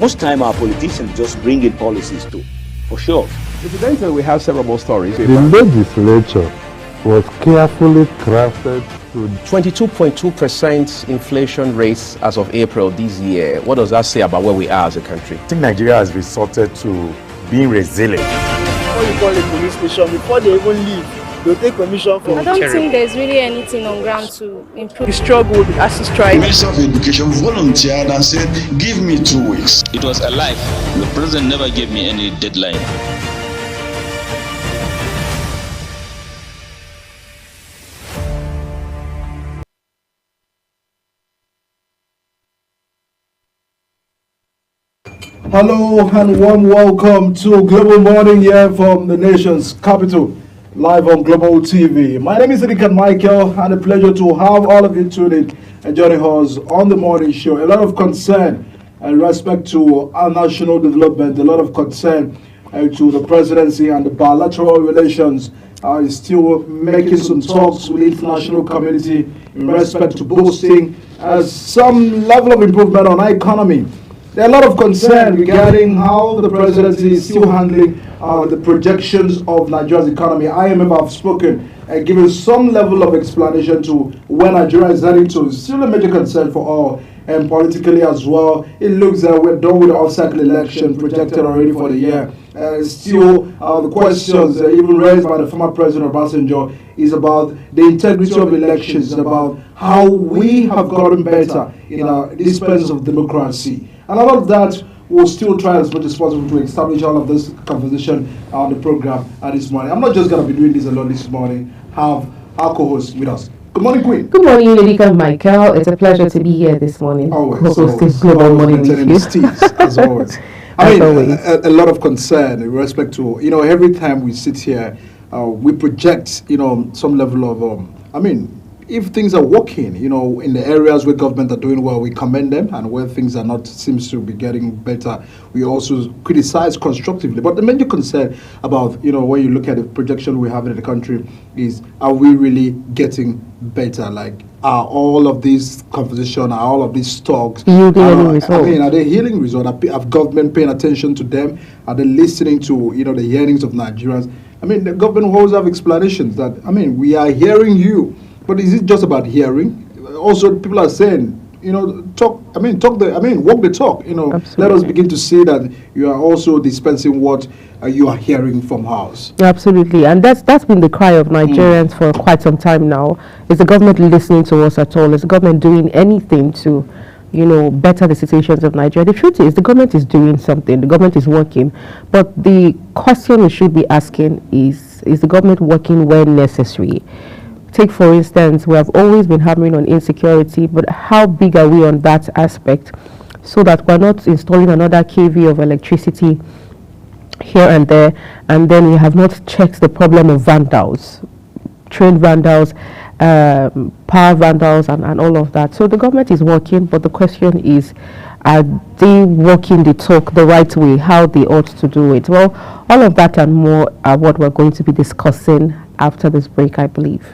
Most time our politicians just bring in policies too, for sure. Incidentally, we have several more stories. The legislature was carefully crafted to 22.2% inflation rates as of April this year. What does that say about where we are as a country? I think Nigeria has resorted to being resilient. Before you call a police station, before they even leave, they'll take permission from I don't think there's really anything on ground to improve. the struggle as he strike. The Minister of Education volunteered and said, give me 2 weeks. It was a lie. The president never gave me any deadline. Hello and warm welcome to Global Morning here from the nation's capital, live on Global TV. My name is Rikan Michael, and a pleasure to have all of you tuned in and joining us on the morning show. A lot of concern and respect to our national development, a lot of concern to the presidency and the bilateral relations. Is still making some talks with the international community in respect to boosting some level of improvement on our economy. There are a lot of concern regarding how the presidency is still handling the projections of Nigeria's economy. IMF have spoken and given some level of explanation to where Nigeria is heading to. It's still a major concern for all, and politically as well. It looks that we're done with the off-cycle election projected already for the year. Still, the questions even raised by the former president Obasanjo is about the integrity of elections, about how we have gotten better in our dispense of democracy. And all of that will still try as much as possible to establish all of this conversation on the program this morning. I'm not just going to be doing this alone this morning. Have our co-host with us. Good morning, Queen. Good morning, Lilika Michael. It's a pleasure to be here this morning. Always. Global Morning with you. As always. A lot of concern in respect to, every time we sit here, we project, some level of, if things are working, in the areas where government are doing well, we commend them, and where things are not, seems to be getting better, we also criticize constructively. But the major concern about, when you look at the projection we have in the country is, are we really getting better? Like, are all of these conversation, are all of these talks, are they yielding results? Are government paying attention to them? Are they listening to, the hearings of Nigerians? The government will always have explanations that, we are hearing you. But is it just about hearing? Also, people are saying, walk the talk. Absolutely. Let us begin to see that you are also dispensing what you are hearing from house. Absolutely, and that's been the cry of Nigerians for quite some time now. Is the government listening to us at all? Is the government doing anything to, better the situations of Nigeria? The truth is, the government is doing something. The government is working, but the question we should be asking is the government working where necessary? Take, for instance, we have always been hammering on insecurity, but how big are we on that aspect so that we're not installing another kV of electricity here and there, and then we have not checked the problem of vandals, train vandals, power vandals, and all of that. So the government is working, but the question is, are they walking the talk the right way, how they ought to do it? Well, all of that and more are what we're going to be discussing after this break, I believe.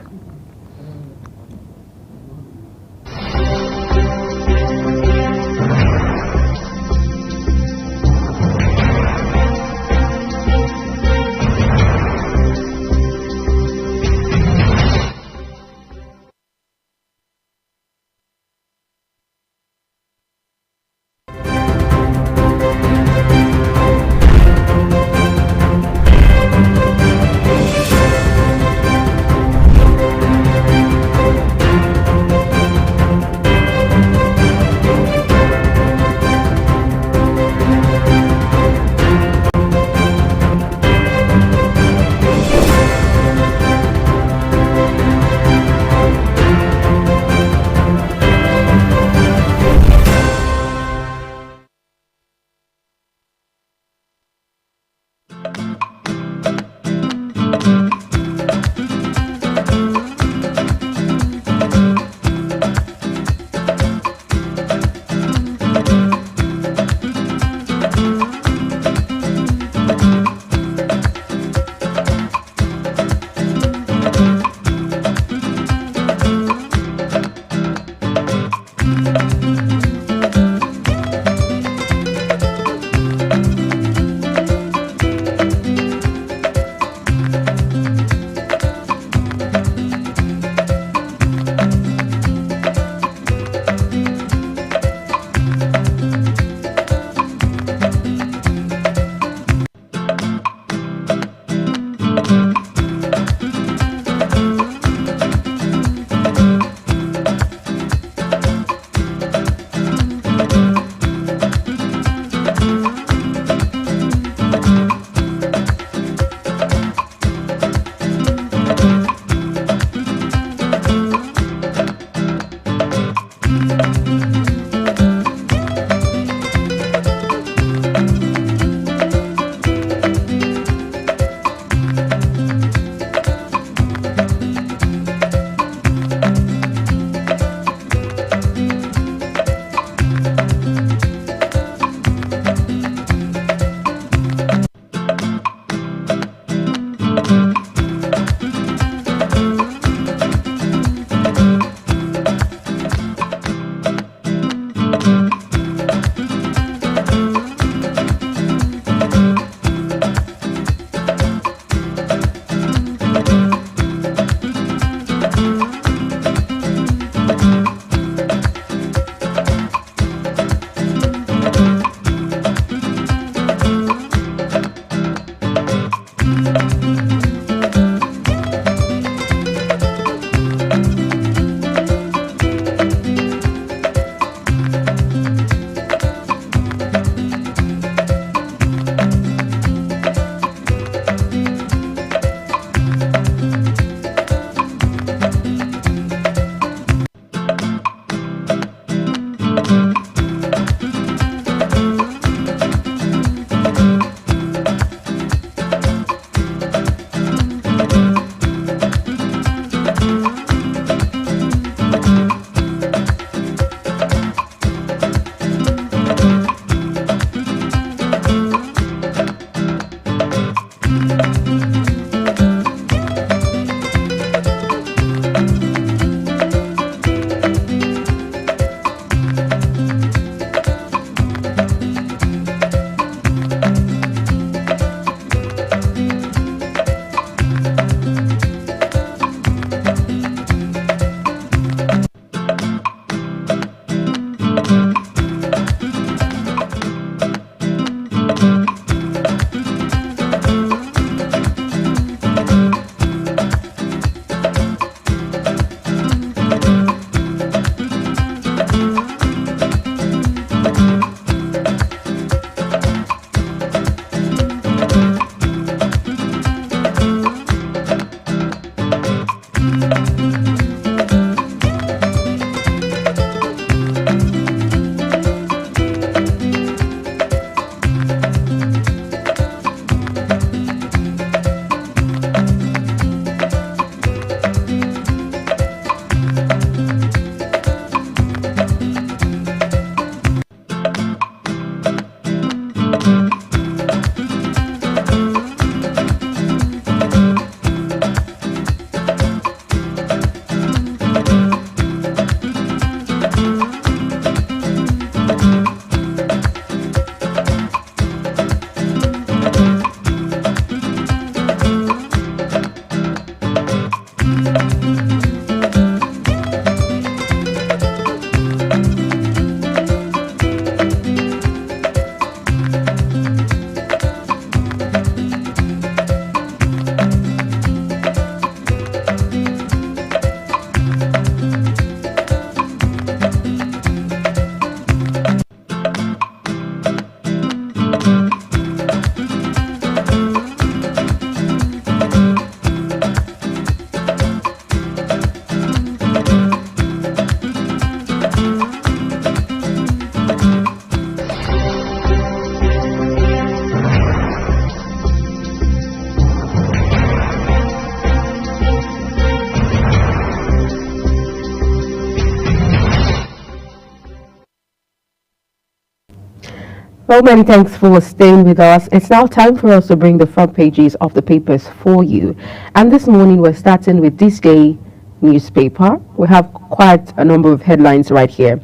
Well, many thanks for staying with us. It's now time for us to bring the front pages of the papers for you. And this morning, we're starting with this day newspaper. We have quite a number of headlines right here.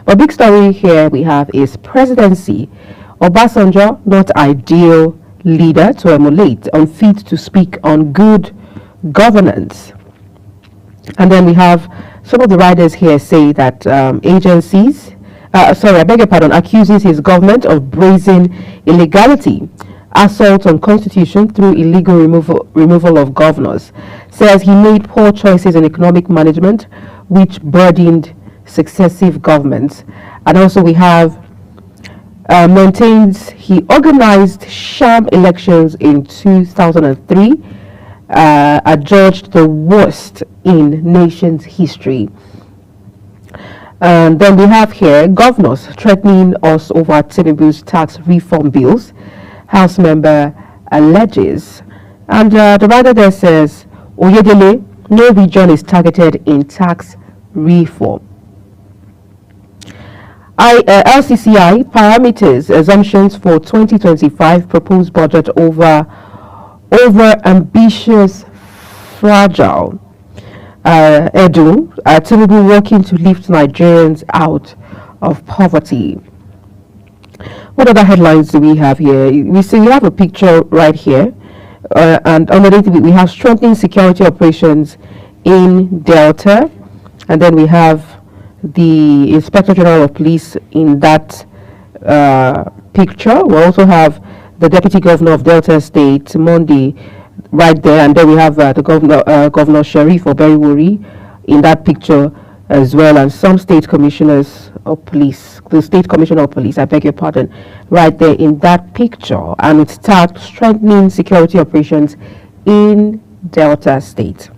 But big story here we have is presidency. Obasanjo, not ideal leader to emulate, unfit to speak on good governance. And then we have some of the writers here say that accuses his government of brazen illegality, assault on constitution through illegal removal of governors. Says he made poor choices in economic management, which burdened successive governments. And also we have maintains he organized sham elections in 2003, adjudged the worst in nation's history. And then we have here governors threatening us over Tinubu's tax reform bills. House member alleges. And the writer there says, Oyedele, no region is targeted in tax reform. LCCI parameters assumptions for 2025 proposed budget over ambitious, fragile. Tinubu working to lift Nigerians out of poverty. What other headlines do we have here? We have a picture right here, and underneath it we have strengthening security operations in Delta, and then we have the Inspector General of Police in that picture. We also have the Deputy Governor of Delta State, Monday, right there, and then we have the Governor Sharif Oberiwori in that picture as well, and some state commissioners of police, the State Commissioner of Police, I beg your pardon, right there in that picture, and it starts strengthening security operations in Delta State.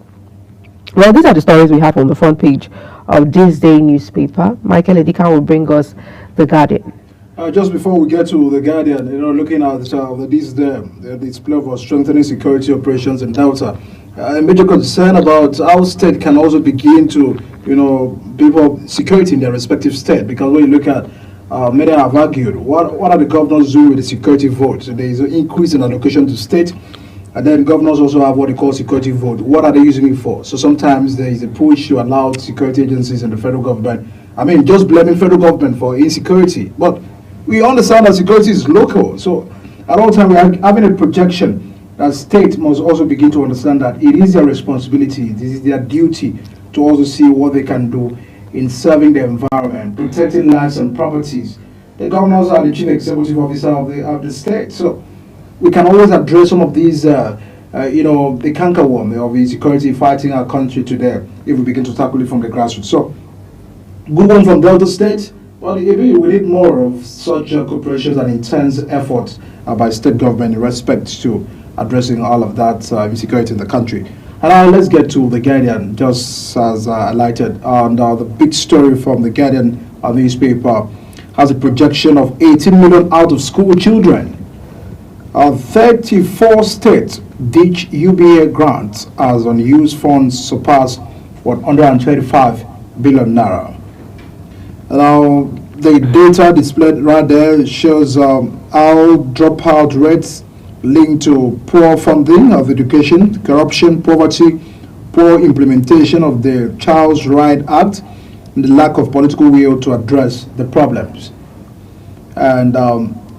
Well, these are the stories we have on the front page of this day newspaper. Michael Edika will bring us The Guardian. Just before we get to The Guardian, looking at the display of strengthening security operations in Delta, a major concern about how state can also begin to, build up security in their respective state. Because when you look at, many have argued, what are the governors doing with the security vote? So there is an increase in allocation to state, and then governors also have what they call security vote. What are they using it for? So sometimes there is a push to allow security agencies and the federal government, just blaming federal government for insecurity. But we understand that security is local. So at all times we are having a projection that state must also begin to understand that it is their responsibility, this is their duty to also see what they can do in serving the environment, protecting lands and properties. The governors are the chief executive officer of the state. So we can always address some of these, the cankerworm of insecurity fighting our country today if we begin to tackle it from the grassroots. So, good one from Delta State. Well, we need more of such cooperations and intense efforts by state government in respect to addressing all of that insecurity in the country. And now let's get to The Guardian, just as highlighted. And the big story from The Guardian newspaper has a projection of 18 million out of school children. 34 states ditch UBA grants as unused funds surpass 125 billion naira. Now, the data displayed right there shows how dropout rates linked to poor funding of education, corruption, poverty, poor implementation of the Child's Right Act, and the lack of political will to address the problems. And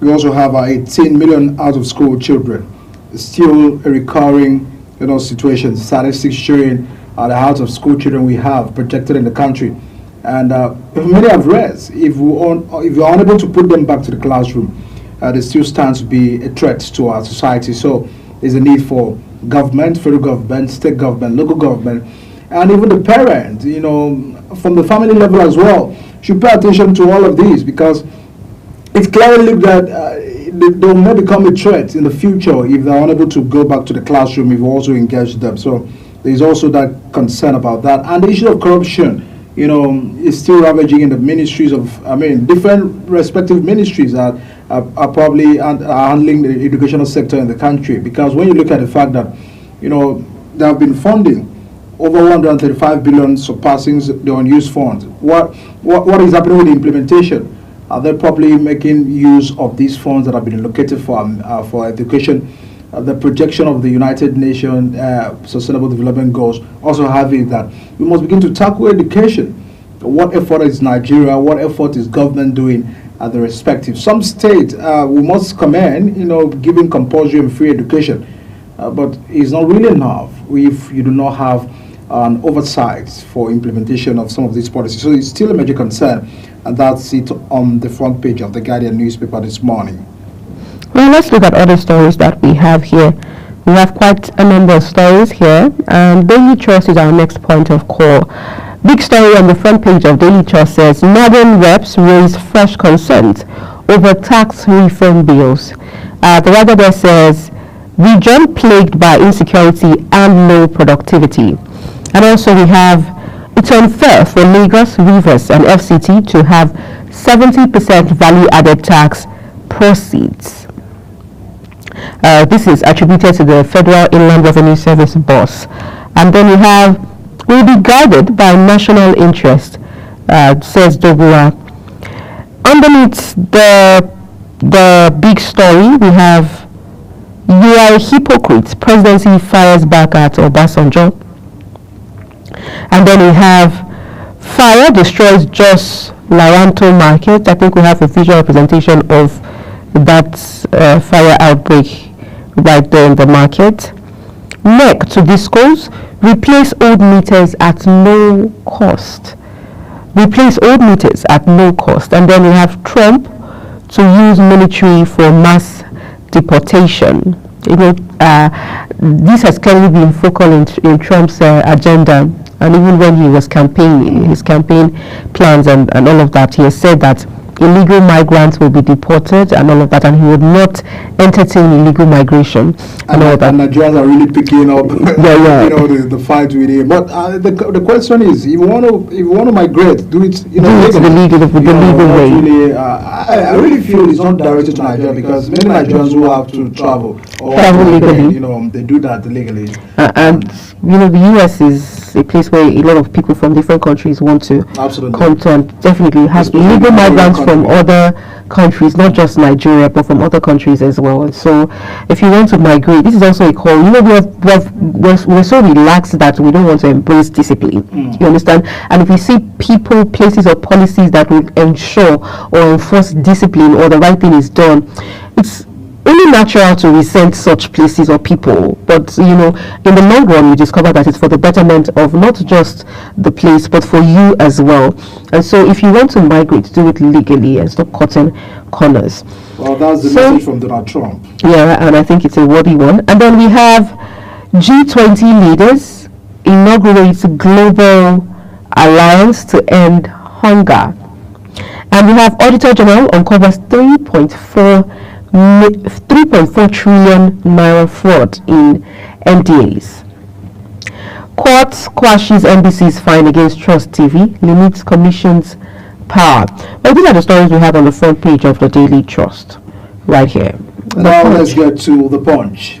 we also have 18 million out of school children. It's still a recurring situation, statistics showing the out of school children we have projected in the country. And many have raised, if we're unable to put them back to the classroom, there still stands to be a threat to our society. So there's a need for government, federal government, state government, local government, and even the parent, from the family level as well, should pay attention to all of these, because it's clearly that they may become a threat in the future if they're unable to go back to the classroom, if we also engage them. So there's also that concern about that. And the issue of corruption, is still ravaging in the ministries of, different respective ministries that are probably handling the educational sector in the country. Because when you look at the fact that, they have been funding over 135 billion surpassing the unused funds, what is happening with the implementation? Are they properly making use of these funds that have been allocated for education? The projection of the United Nations Sustainable Development Goals also have it that we must begin to tackle education. What effort is Nigeria? What effort is government doing at the respective? Some states we must commend, giving compulsory and free education, but it's not really enough if you do not have an oversight for implementation of some of these policies. So it's still a major concern, and that's it on the front page of the Guardian newspaper this morning. Well, let's look at other stories that we have here. We have quite a number of stories here, and Daily Trust is our next point of call. Big story on the front page of Daily Trust says, Northern reps raise fresh concerns over tax reform bills. The writer there says, region plagued by insecurity and low productivity. And also we have, it's unfair for Lagos, Rivers and FCT to have 70% value-added tax proceeds. This is attributed to the Federal Inland Revenue Service boss. And then we have, will be guided by national interest, says Dobua. Underneath the big story, we have, you are a hypocrite. Presidency fires back at Obasanjo. And then we have, fire destroys Jos Laranto market. I think we have a visual representation of that fire outbreak right there in the market. NEC to disclose, replace old meters at no cost. Replace old meters at no cost. And then we have Trump to use military for mass deportation. This has clearly been focal in Trump's agenda, and even when he was campaigning, his campaign plans and all of that, he has said that illegal migrants will be deported and all of that, and he would not entertain illegal migration and all that. And Nigerians are really picking up the fight with him. But the question is, if you want to migrate, do it the legal way. Really, I really feel it's not directed to Nigeria, because many Nigerians who have to travel legally, they do that legally. And the US is a place where a lot of people from different countries want to come to, and definitely have illegal migrants from other countries, not just Nigeria, but from other countries as well. And so if you want to migrate, this is also a call. We're so relaxed that we don't want to embrace discipline. You understand? And if we see people, places or policies that will ensure or enforce discipline, or the right thing is done, it's only natural to resent such places or people. But in the long run, you discover that it's for the betterment of not just the place, but for you as well. And so if you want to migrate, do it legally and stop cutting corners. Well, that's the message from Donald Trump. Yeah, and I think it's a worthy one. And then we have G20 leaders inaugurate global alliance to end hunger. And we have Auditor General uncovers 3.4 trillion naira fraud in MDAs. Court quashes NBC's fine against Trust TV, limits Commission's power. Well, these are the stories we have on the front page of the Daily Trust, right here. Now let's get to the Punch.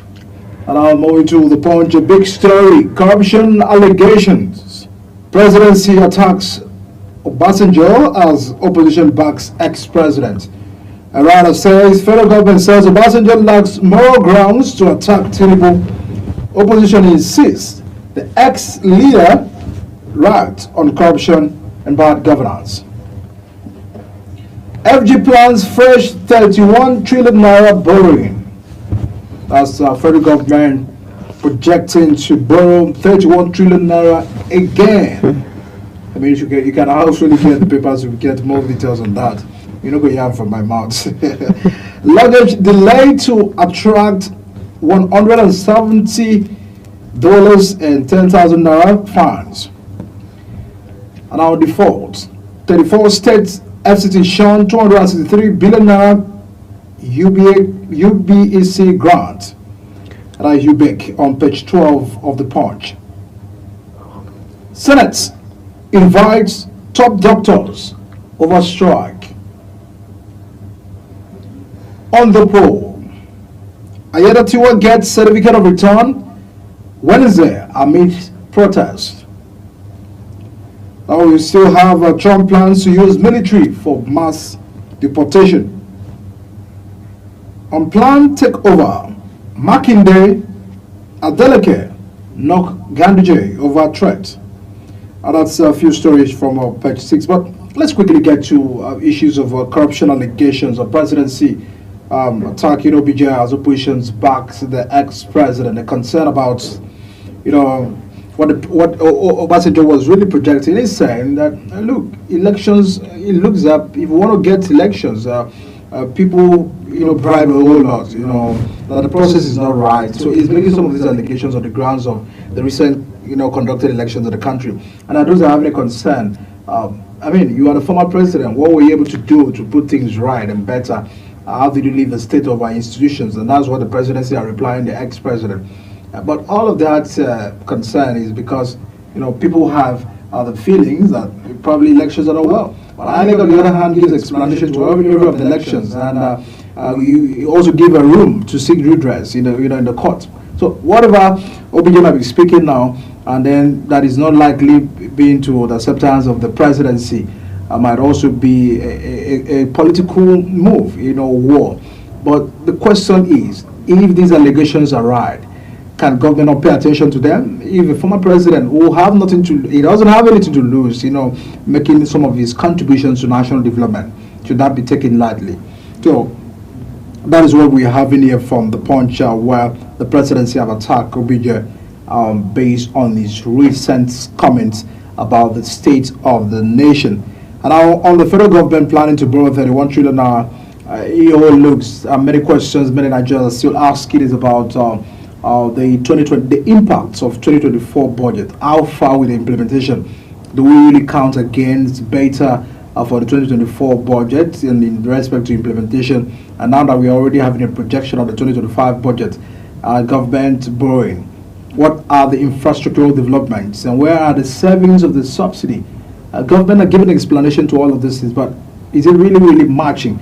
And I'm moving to the Punch. A big story: corruption allegations. Presidency attacks Obasanjo as opposition backs ex-president. A writer says federal government says Obasanjo lacks moral grounds to attack Tinubu. Opposition insists the ex-leader ragged on corruption and bad governance. FG plans fresh 31 trillion naira borrowing. That's federal government projecting to borrow 31 trillion naira again. I mean, you can actually get the papers to get more details on that. You're not going to hear from my mouth. Luggage delay to attract $170 and 10,000 naira fines. And our default, 34 states FCT shown 263 billion naira UBEC grant. And UBEC on page 12 of the Punch. Senate invites top doctors over strike. On the poll, Ayedatiwa gets certificate of return Wednesday amid protest. Now we still have Trump plans to use military for mass deportation. Unplanned takeover, Makinde, Adeleke, knock Ganduje over threat. That's a few stories from page 6. But let's quickly get to issues of corruption allegations of presidency attacking OBJ as oppositions backs the ex-president. A concern about, what Obasanjo was really projecting is saying that, look, elections, it looks up, if you want to get elections, people, bribe a whole lot, that the process is not right. So he's making some of these allegations on the grounds of the recent, conducted elections in the country. And I don't have any concern. You are the former president. What were you able to do to put things right and better? How did you leave the state of our institutions? And that's what the presidency are replying the ex-president. But all of that concern is because, people have the feelings that probably elections are not well. But INEC, on the other hand, gives explanation to every area of the elections, and you also give a room to seek redress, in the court. So whatever OBJ might be speaking now, and then that is not likely being to the acceptance of the presidency, might also be a political move, war. But the question is, if these allegations are right, can government not pay attention to them? If a former president who have he doesn't have anything to lose, making some of his contributions to national development, should that be taken lightly? So that is what we have in here from the Punch, where the presidency have attacked OBJ based on his recent comments about the state of the nation. And now on the federal government planning to borrow 31 trillion it all looks many questions many Nigerians are still asking is about the impacts of 2024 budget. How far with the implementation? Do we really count against beta for the 2024 budget and in respect to implementation? And now that we are already having a projection of the 2025 budget, government borrowing, what are the infrastructural developments and where are the savings of the subsidy? Government are giving explanation to all of this, but is it really matching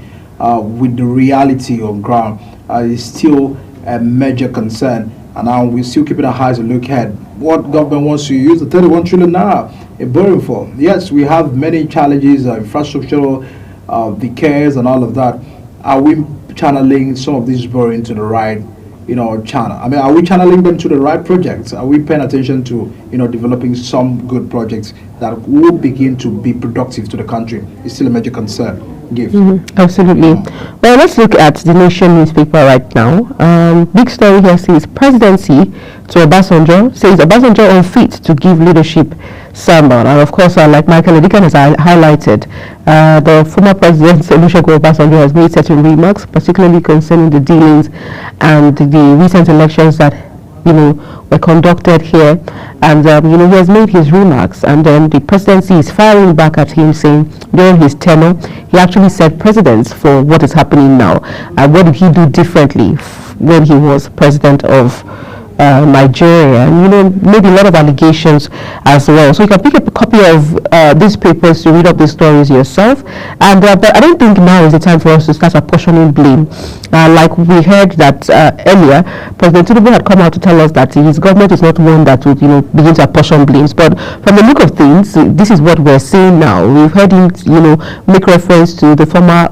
with the reality on ground? Is still a major concern, and now we're still keeping our eyes a look ahead. What government wants to use the 31 trillion naira in borrowing for? Yes, we have many challenges, infrastructural, the cares and all of that. Are we channeling some of these borrowing to the right, channel? Are we channeling them to the right projects? Are we paying attention to, developing some good projects that will begin to be productive to the country? It's still a major concern. Absolutely. Well, let's look at the Nation newspaper right now. Big story here says presidency to Obasanjo, says Obasanjo unfit to give leadership sermon. And of course, like Michael Edikan has highlighted, the former president Olusegun Obasanjo has made certain remarks, particularly concerning the dealings and the recent elections that were conducted here, and he has made his remarks, and then the presidency is firing back at him, saying during his tenure he actually set precedents for what is happening now, and what did he do differently when he was president of Nigeria, and maybe a lot of allegations as well. So you can pick up a copy of these papers to read up these stories yourself. And but I don't think now is the time for us to start apportioning blame. Like we heard that earlier, President Tinubu had come out to tell us that his government is not one that would begin to apportion blames. But from the look of things, this is what we're seeing now. We've heard him make reference to the former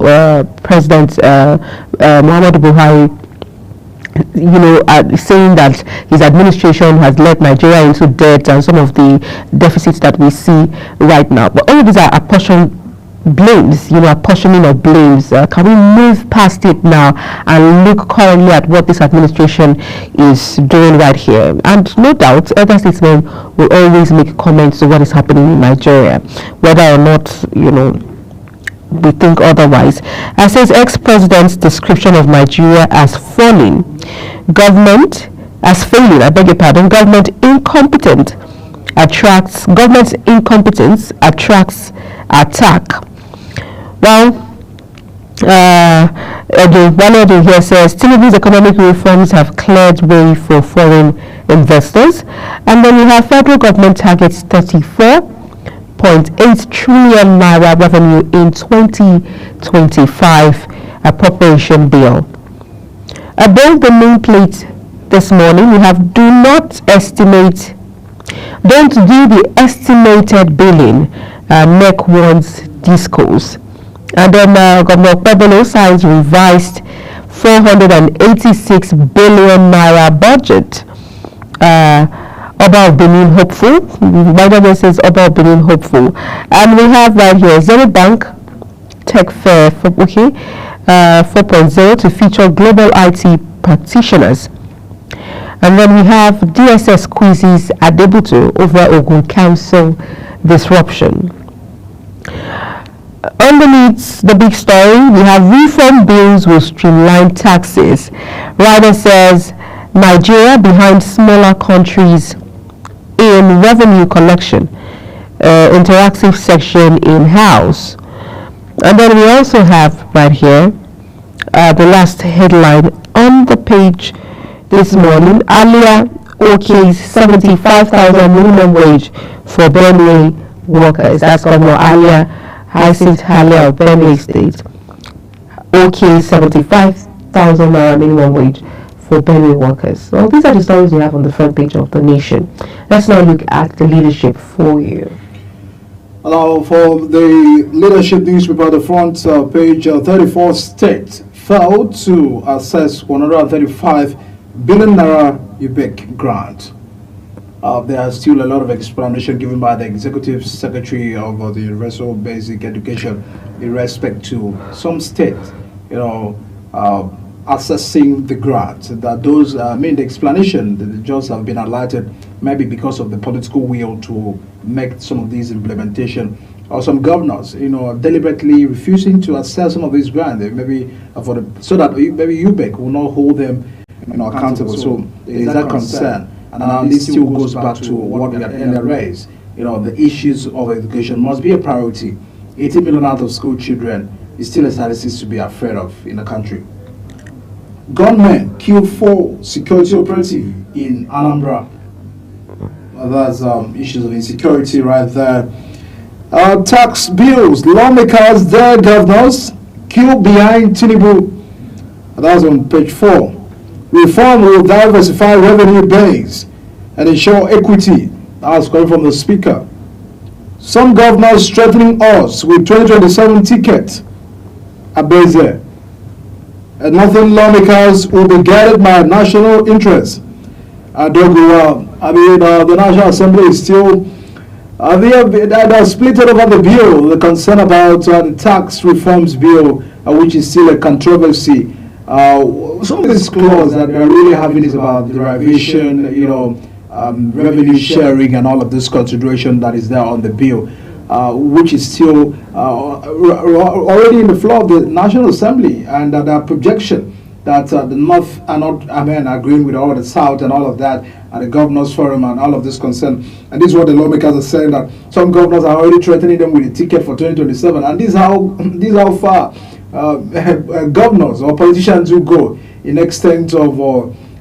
president Muhammadu Buhari, saying that his administration has led Nigeria into debt and some of the deficits that we see right now. But all of these are apportioned blames, apportioning of blames. Can we move past it now and look currently at what this administration is doing right here? And no doubt, other statesmen will always make comments to what is happening in Nigeria, whether or not, we think otherwise. As says ex-president's description of Nigeria as falling, government as failing, I beg your pardon, government incompetence attracts attack. Well, Edu here says Tinubu's economic reforms have cleared way for foreign investors, and then we have federal government targets 34.8 trillion naira revenue in 2025 appropriation bill. Above the main plate this morning, we have don't do the estimated billing, NEC wants discourse. And then Governor Pebolo signs revised 486 billion naira budget. Oba of Benin hopeful. Biden says Oba of Benin hopeful. And we have right here Zenith Bank Tech Fair for 4.0 to feature global IT practitioners. And then we have DSS quizzes at Debuto over Ogun Council disruption. Underneath the big story, we have reform bills will streamline taxes. Ryder says Nigeria behind smaller countries in revenue collection. Interactive section in-house. And then we also have right here the last headline on the page this morning. Alia OK's 75,000 minimum wage for Benue workers. That's Governor Alia Hyacinth Halia of Benue State. OK 75,000 minimum wage for Benue workers. Well, these are the stories we have on the front page of The Nation. Let's now look at the leadership for you. Now, for the leadership newspaper, the front page, 34 states failed to assess 135 billion naira UBEC grant. There are still a lot of explanation given by the Executive Secretary of the Universal Basic Education in respect to some states, assessing the grant. That those, the explanation that just have been highlighted, maybe because of the political will to make some of these implementation, or some governors, deliberately refusing to assess some of these grants, maybe so that maybe UBEC will not hold them, accountable. So there is that concern. And now this still goes back to what we had earlier raised. The issues of education must be a priority. 80 million out of school children is still a statistic to be afraid of in the country. Gunmen kill 4 security operative in Anambra. That's issues of insecurity right there. Tax bills, lawmakers, their governors kill behind Tinubu. That's on page 4. Reform will diversify revenue base and ensure equity. That's coming from the speaker. Some governors strengthening us with 2027 ticket. Abeze. And nothing lawmakers will be guided by national interest. The National Assembly is still they split over the bill, the concern about the tax reforms bill, which is still a controversy. Some of these clauses that they're really having is about derivation, revenue sharing and all of this consideration that is there on the bill, which is still already in the floor of the National Assembly, and the projection that the North are not agreeing with all the South and all of that, and the Governors Forum and all of this concern. And this is what the lawmakers are saying, that some governors are already threatening them with a ticket for 2027, and this is how far governors or politicians will go in extent of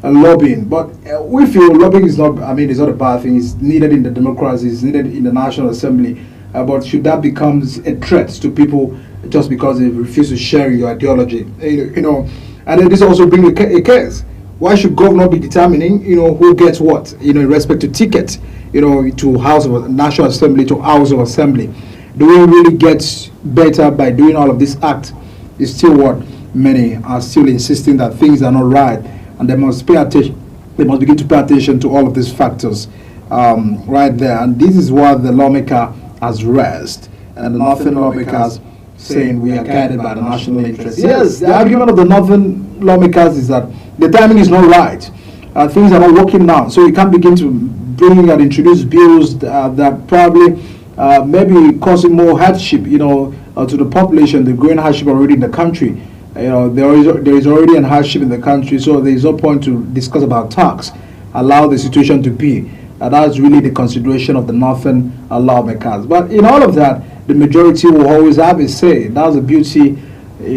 lobbying. But we feel lobbying is not, it's not a bad thing. It's needed in the democracy, it's needed in the National Assembly. But should that becomes a threat to people just because they refuse to share your ideology, and then this also brings a case. Why should governor be determining, who gets what, in respect to ticket, to House of National Assembly, to House of Assembly? Do we really get better by doing all of this act? Is still what many are still insisting that things are not right, and they must pay attention. They must begin to pay attention to all of these factors right there. And this is what the lawmaker has raised, and the Northern lawmakers saying we are guided by the national interest. Yes, the argument of the Northern lawmakers is that the timing is not right. Things are not working now, so you can't begin to bring and introduce bills that probably maybe causing more hardship, to the population, the growing hardship already in the country. There is already a hardship in the country, so there is no point to discuss about tax. Allow the situation to be. That's really the consideration of the Northern lawmakers. But in all of that, the majority will always have a say. That's the beauty,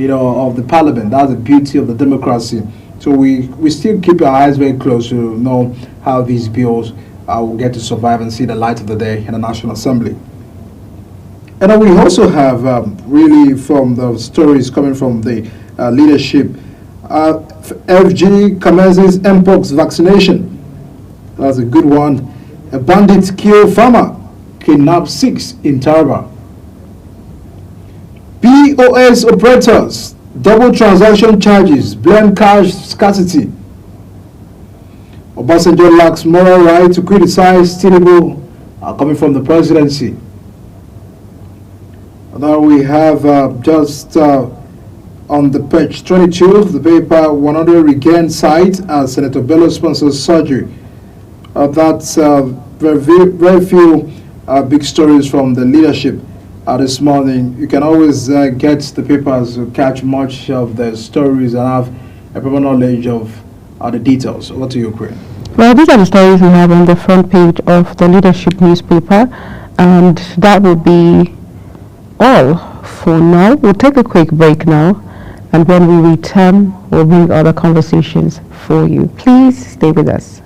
of the parliament. That's the beauty of the democracy. So we still keep our eyes very close to know how these bills will get to survive and see the light of the day in the National Assembly. And then we also have really from the stories coming from the leadership, FG commences Mpox vaccination. That's a good one. A bandit kill farmer, kidnap 6 in Taraba. POS operators, double transaction charges, blame cash scarcity. Obasanjo lacks moral right to criticize Tinubu coming from the presidency. Now we have just on the page 22 of the paper, 100 regained sight as Senator Bello sponsors surgery. That's very few big stories from the leadership this morning. You can always get the papers to catch much of the stories and have a proper knowledge of the details. Over to you, Queen. Well, these are the stories we have on the front page of the leadership newspaper, and that will be all for now. We'll take a quick break now, and when we return, we'll bring other conversations for you. Please stay with us.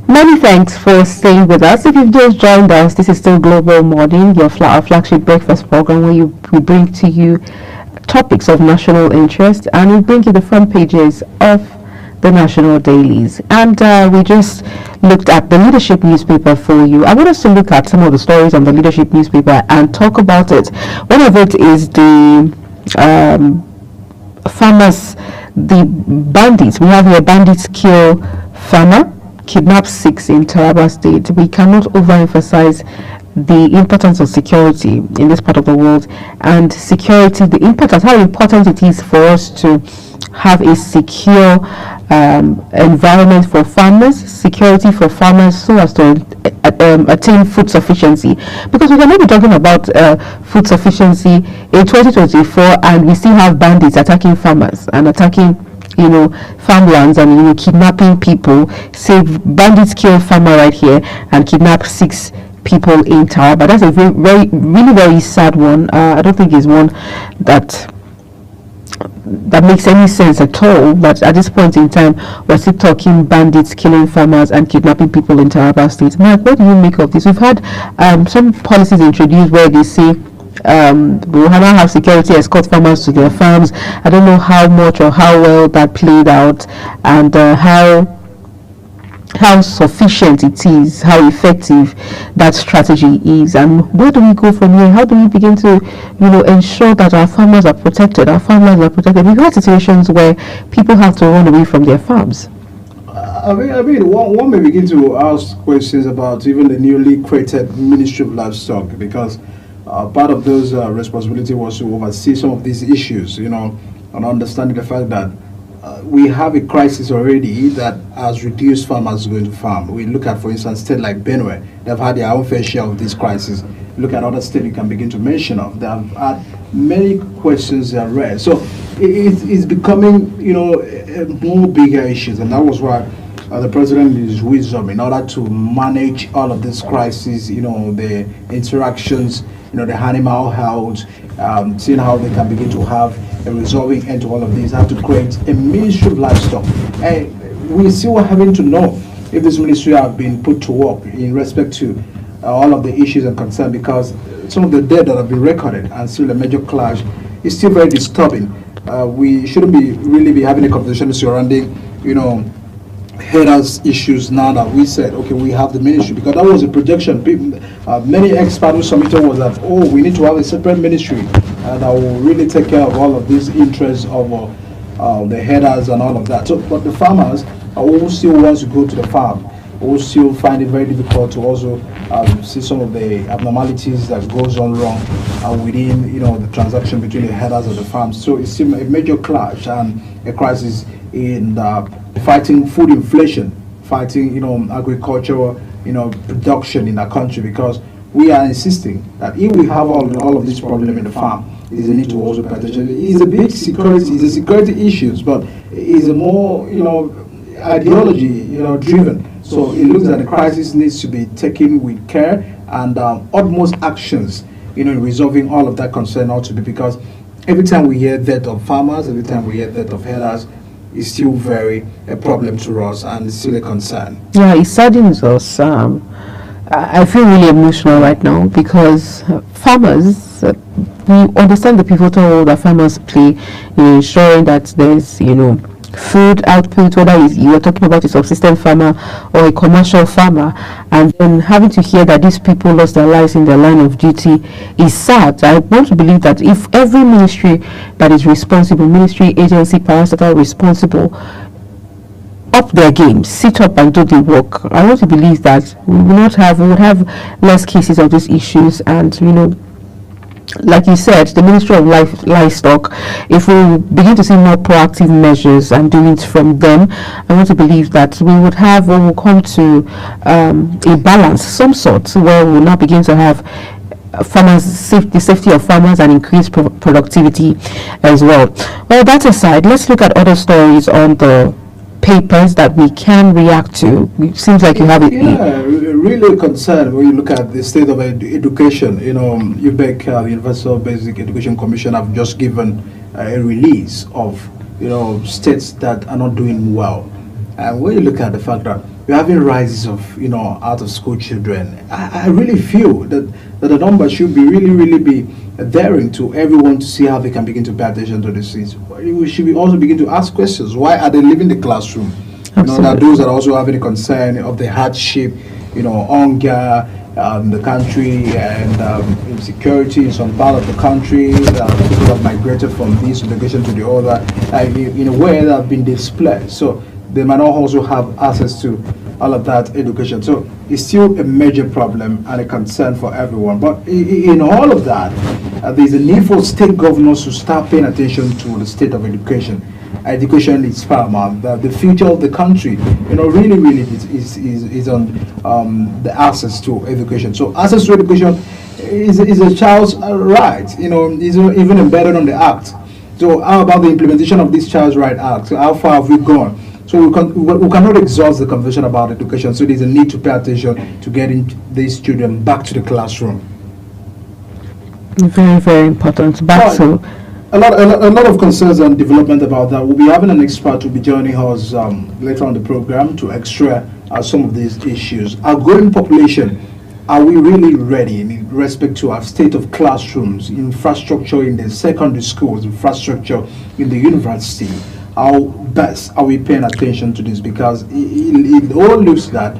Many thanks for staying with us. If you've just joined us, this is still Global Morning, your our flagship breakfast program where we bring to you topics of national interest, and we bring you the front pages of the national dailies. And we just looked at the Leadership newspaper for you. I want us to look at some of the stories on the Leadership newspaper and talk about it. One of it is the farmers, the bandits. We have here bandits kill farmer, kidnap 6 in Taraba State. We cannot overemphasize the importance of security in this part of the world, and security, the importance, how important it is for us to have a secure environment for farmers, security for farmers, so as to attain food sufficiency. Because we cannot be talking about food sufficiency in 2024 and we still have bandits attacking farmers and attacking farmlands and kidnapping people. Say bandits kill farmer right here and kidnap 6 people in Taraba. That's a really very sad one. I don't think it's one that makes any sense at all. But at this point in time, we're still talking bandits killing farmers and kidnapping people in Taraba State. Mark, what do you make of this? We've had some policies introduced where they say we will now have security escort farmers to their farms. I don't know how much or how well that played out, and how sufficient it is, how effective that strategy is, and where do we go from here? How do we begin to ensure that our farmers are protected? Our farmers are protected. We've had situations where people have to run away from their farms. I mean, one may begin to ask questions about even the newly created Ministry of Livestock, because part of those responsibility was to oversee some of these issues, and understanding the fact that we have a crisis already that has reduced farmers going to farm. We look at, for instance, states like Benue. They've had their own fair share of this crisis. Look at other states you can begin to mention of. They have had many questions that are raised. So it's becoming, a more bigger issues, and that was why the president is wisdom in order to manage all of these crises, the interactions, the animal health, seeing how they can begin to have a resolving end to all of these, have to create a Ministry of Livestock. And we still are having to know if this ministry have been put to work in respect to all of the issues and concerns, because some of the dead that have been recorded and still a major clash is still very disturbing. We shouldn't really be having a conversation surrounding, headers issues now that we said, okay, we have the ministry, because that was a projection. Many experts who submitted was that, we need to have a separate ministry that will really take care of all of these interests of the headers and all of that. So, but the farmers who still wants to go to the farm, who still find it very difficult to also see some of the abnormalities that goes on wrong within, the transaction between the headers of the farms. So it's still a major clash and a crisis in fighting food inflation, fighting, agricultural, production in our country, because we are insisting that if we have all of this problem in the farm, it is a need to also pay attention. It's a big security, it's a security issues, but it's a more, ideology, driven. So it looks like the crisis needs to be taken with care and utmost actions, in resolving all of that concern ought to be, because every time we hear that of farmers, every time we hear that of headers, it's still a problem to us and it's still a concern. Yeah, it saddens us. I feel really emotional right now because farmers, we understand the pivotal role that farmers play in ensuring that there's, food output, whether you are talking about a subsistence farmer or a commercial farmer, and then having to hear that these people lost their lives in their line of duty is sad. I want to believe that if every ministry that is responsible, ministry, agency, parastatal responsible, up their game, sit up and do the work, I want to believe that we would have less cases of these issues. And like you said, the Ministry of Livestock, if we begin to see more proactive measures and do it from them, I want to believe that we will come to a balance, some sort, where we will now begin to have the safety of farmers and increased productivity as well. Well, that aside, let's look at other stories on the papers that we can react to. It seems like you have it. Yeah, really concerned when you look at the state of education. UBEC, the Universal Basic Education Commission, have just given a release of states that are not doing well. And when you look at the fact that we're having rises of out of school children, I really feel that the numbers should be really be daring to everyone to see how they can begin to pay attention to these things. We should also begin to ask questions. Why are they leaving the classroom? That those that are also having a concern of the hardship, hunger, the country, and insecurity in some part of the country. People have migrated from this location to the other in a way that have been displaced. So they might not also have access to all of that education. So it's still a major problem and a concern for everyone. But in all of that, there's a need for state governors to start paying attention to the state of education. Education is paramount. The future of the country, really is on the access to education. So access to education is a child's right. Is even embedded on the Act. So how about the implementation of this Child's Right Act? So how far have we gone? So we cannot exhaust the conversation about education. So there's a need to pay attention to getting these children back to the classroom. Very, very important. A lot of concerns and development about that. We'll be having an expert who will be joining us later on the program to extract some of these issues. Our growing population, are we really ready in respect to our state of classrooms, infrastructure in the secondary schools, infrastructure in the university? How best are we paying attention to this? Because it all looks that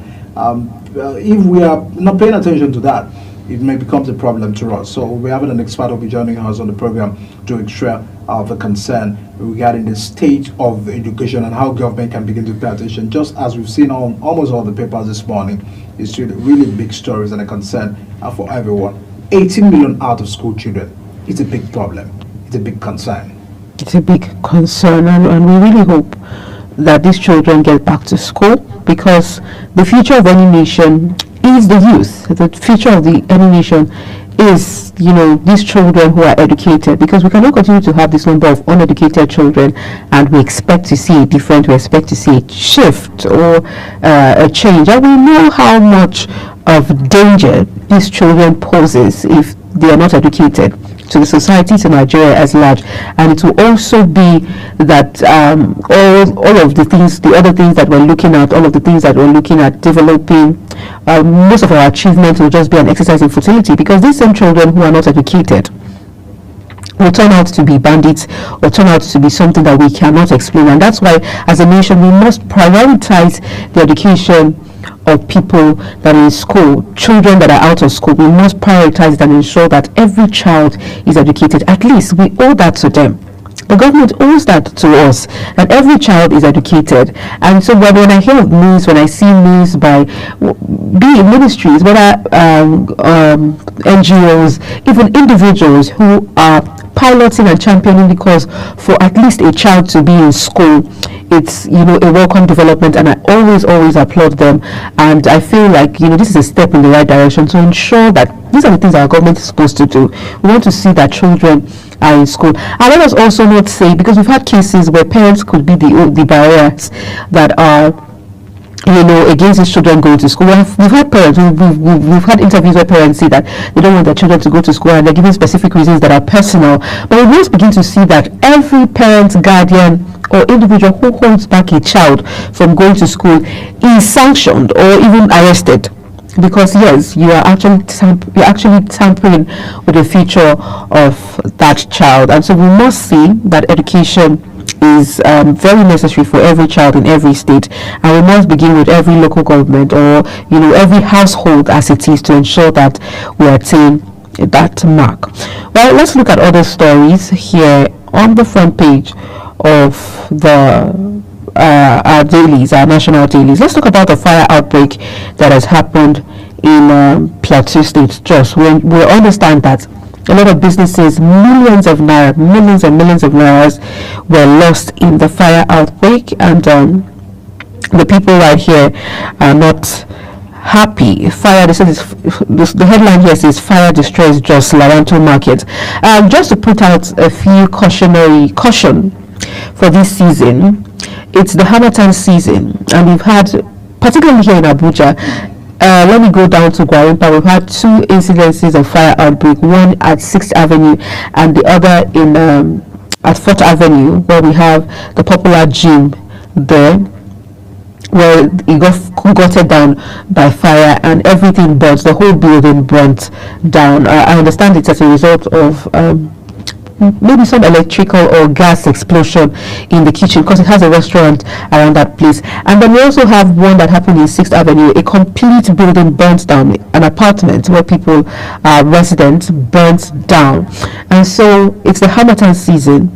if we are not paying attention to that, it may become a problem to us. So we're having an expert who will be joining us on the program to extract the concern regarding the state of education and how government can begin to pay attention. Just as we've seen on almost all the papers this morning, it's really big stories and a concern for everyone. 18 million out of school children. It's a big problem. It's a big concern. It's a big concern, and we really hope that these children get back to school, because the future of any nation is the youth. The future of any nation is, these children who are educated, because we cannot continue to have this number of uneducated children and we expect to see we expect to see a shift or a change. And we know how much of danger these children poses if they are not educated to the society, to Nigeria as large. And it will also be that all of the other things that we're looking at, all of the things that we're looking at developing, most of our achievements will just be an exercise in futility, because these same children who are not educated will turn out to be bandits or turn out to be something that we cannot explain. And that's why, as a nation, we must prioritize the education of people that are in school, children that are out of school. We must prioritize it and ensure that every child is educated. At least we owe that to them. The government owes that to us, that every child is educated. And so when I hear of news, when I see news by be it ministries, whether NGOs, even individuals who are piloting and championing the cause for at least a child to be in school, it's a welcome development, and I always applaud them. And I feel like this is a step in the right direction to ensure that these are the things our government is supposed to do. We want to see that children are in school. And let us also not say, because we've had cases where parents could be the barriers that are against these children going to school. We've had parents, we've had interviews where parents say that they don't want their children to go to school, and they're giving specific reasons that are personal. But we must begin to see that every parent, guardian, or individual who holds back a child from going to school is sanctioned or even arrested. Because yes, you are actually tampering with the future of that child. And so we must see that education is very necessary for every child in every state, and we must begin with every local government or every household as it is, to ensure that we attain that mark. Well, let's look at other stories here on the front page of the our dailies, our national dailies. Let's talk about the fire outbreak that has happened in Plateau State. Just we understand that a lot of businesses, millions and millions of nairas were lost in the fire outbreak, and the people right here are not happy. Fire, the headline here says fire destroys Jos Lawanto Market. Just to put out a few caution for this season, it's the Harmattan season, and we've had, particularly here in Abuja, let me go down to Gwarimpa. We've had 2 incidences of fire outbreak, one at 6th Avenue and the other at 4th Avenue, where we have the popular gym there, where it got gutted down by fire and everything burnt. The whole building burnt down. I understand it's as a result of maybe some electrical or gas explosion in the kitchen, because it has a restaurant around that place. And then we also have one that happened in 6th Avenue, a complete building burnt down, an apartment where people are residents, burnt down. And so it's the Harmattan season.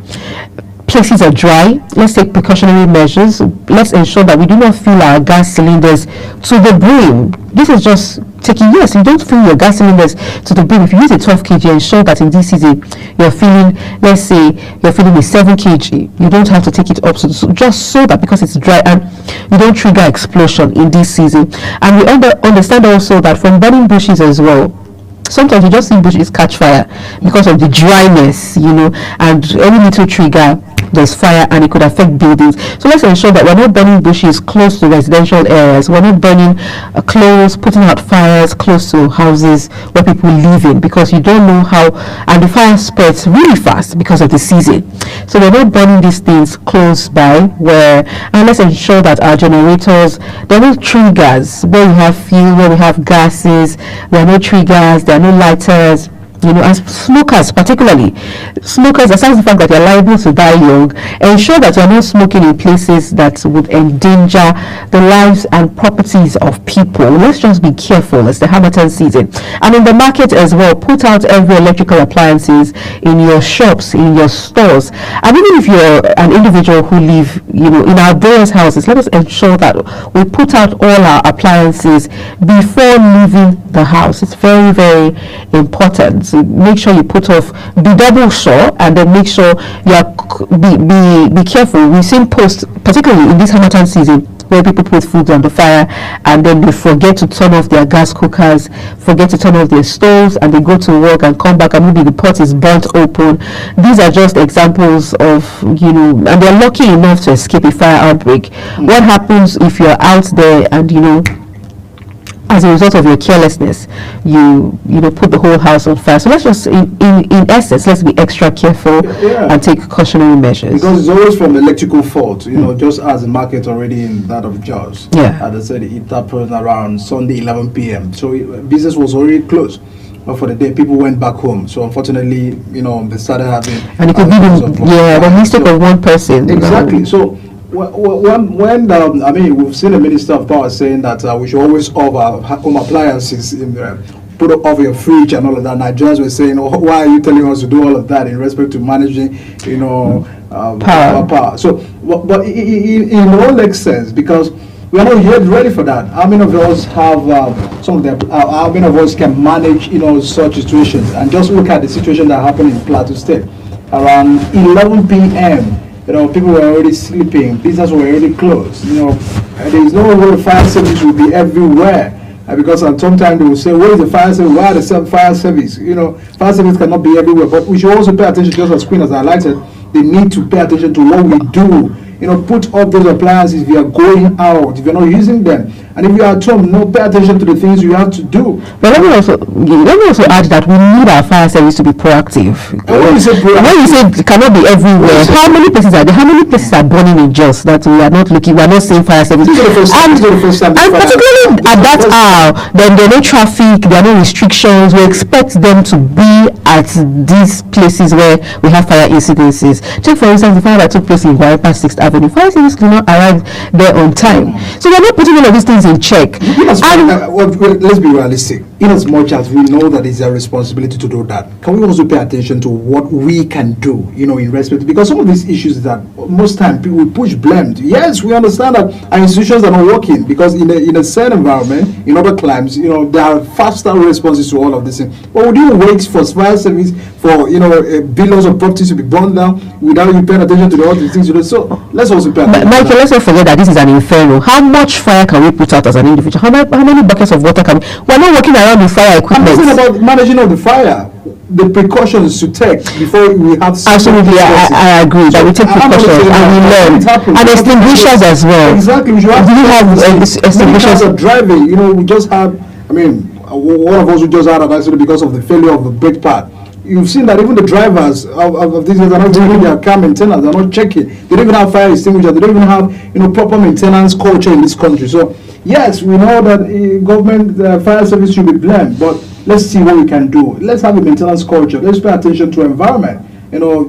Places are dry. Let's take precautionary measures. Let's ensure that we do not fill our gas cylinders to the brim. This is just taking, yes, you don't fill your gas cylinders to the brim. If you use a 12 kg, ensure that in this season you're filling, let's say you're filling a 7 kg. You don't have to take it up, so just so that, because it's dry, and you don't trigger explosion in this season. And we understand also that from burning bushes as well, sometimes you just see bushes catch fire because of the dryness, and any little trigger, there's fire, and it could affect buildings. So let's ensure that we're not burning bushes close to residential areas. We're not burning putting out fires close to houses where people live in, because you don't know how, and the fire spreads really fast because of the season. So we're not burning these things close by and let's ensure that our generators, there are no triggers where we have fuel, where we have gases. There are no triggers, there are no lighters. As smokers, particularly smokers, aside the fact that you're liable to die young, ensure that you're not smoking in places that would endanger the lives and properties of people. Let's just be careful. It's the Harmattan season. And in the market as well, put out every electrical appliances in your shops, in your stores. And even if you're an individual who live, in our various houses, let us ensure that we put out all our appliances before leaving the house. It's very, very important. So make sure you put off, be double sure, and then make sure be careful. We've seen posts, particularly in this Harmattan season, where people put food on the fire and then they forget to turn off their gas cookers, forget to turn off their stoves, and they go to work and come back and maybe the pot is burnt open. These are just examples of, and they're lucky enough to escape a fire outbreak. What happens if you're out there and, as a result of your carelessness, you put the whole house on fire? So let's just, in essence, let's be extra careful and take cautionary measures. Because it's always from electrical fault, just as the market already in that of Jos. Yeah. As I said, it happened around Sunday 11 p.m. So business was already closed. But for the day, people went back home. So unfortunately, they started having... And it could be the mistake of one person. Exactly. So when we've seen the Minister of Power saying that we should always have our home appliances put off your fridge and all of that. Nigerians were saying, oh, why are you telling us to do all of that in respect to managing, power? So, but in all makes sense, because we are not yet ready for that. How many of us have some of them? How many of us can manage, such situations? And just look at the situation that happened in Plateau State around 11 p.m. People were already sleeping. Businesses were already closed. There is no way the fire service will be everywhere. Because at some time they will say, where is the fire service? Why the fire service? Fire service cannot be everywhere. But we should also pay attention, just as Queen has highlighted, they need to pay attention to what we do. Put up those appliances if you are going out, if you're not using them. And if you are at home, pay attention to the things you have to do. But let me also add that we need our fire service to be proactive. When you say it cannot be everywhere, how many places are there? How many places are burning in Jos that we are not seeing fire service? And particularly at that hour, then there are no traffic, there are no restrictions. We expect them to be at these places where we have fire incidences. Check, for instance, the fire that took place in Guaripa 6th Avenue. Fire service did not arrive there on time. So we are not putting all of these things in check. Let's be realistic. In as much as we know that it's our responsibility to do that, can we also pay attention to what we can do, in respect? Because some of these issues that most time people push blame. Yes, we understand that our institutions are not working, because in a certain environment, in other climes, there are faster responses to all of this thing. But would you wait for fire service for billions of properties to be burned down without you paying attention to all these things? So let's also pay attention. Michael, let's not forget that this is an inferno. How much fire can we put out as an individual? How many buckets of water can we? We're not working around with fire equipment. I'm talking about managing of the fire, the precautions to take before we have. Absolutely, I agree that we take precautions and we learn, and extinguishers as well. Exactly, we should have. Do you have extinguishers? Of driving, we just had. One of us who just had an accident because of the failure of the brake pad. You've seen that even the drivers of these guys are not doing their car maintenance. They're not checking. They don't even have fire extinguisher. They don't even have proper maintenance culture in this country. So yes, we know that government fire service should be blamed, but let's see what we can do. Let's have a maintenance culture. Let's pay attention to environment.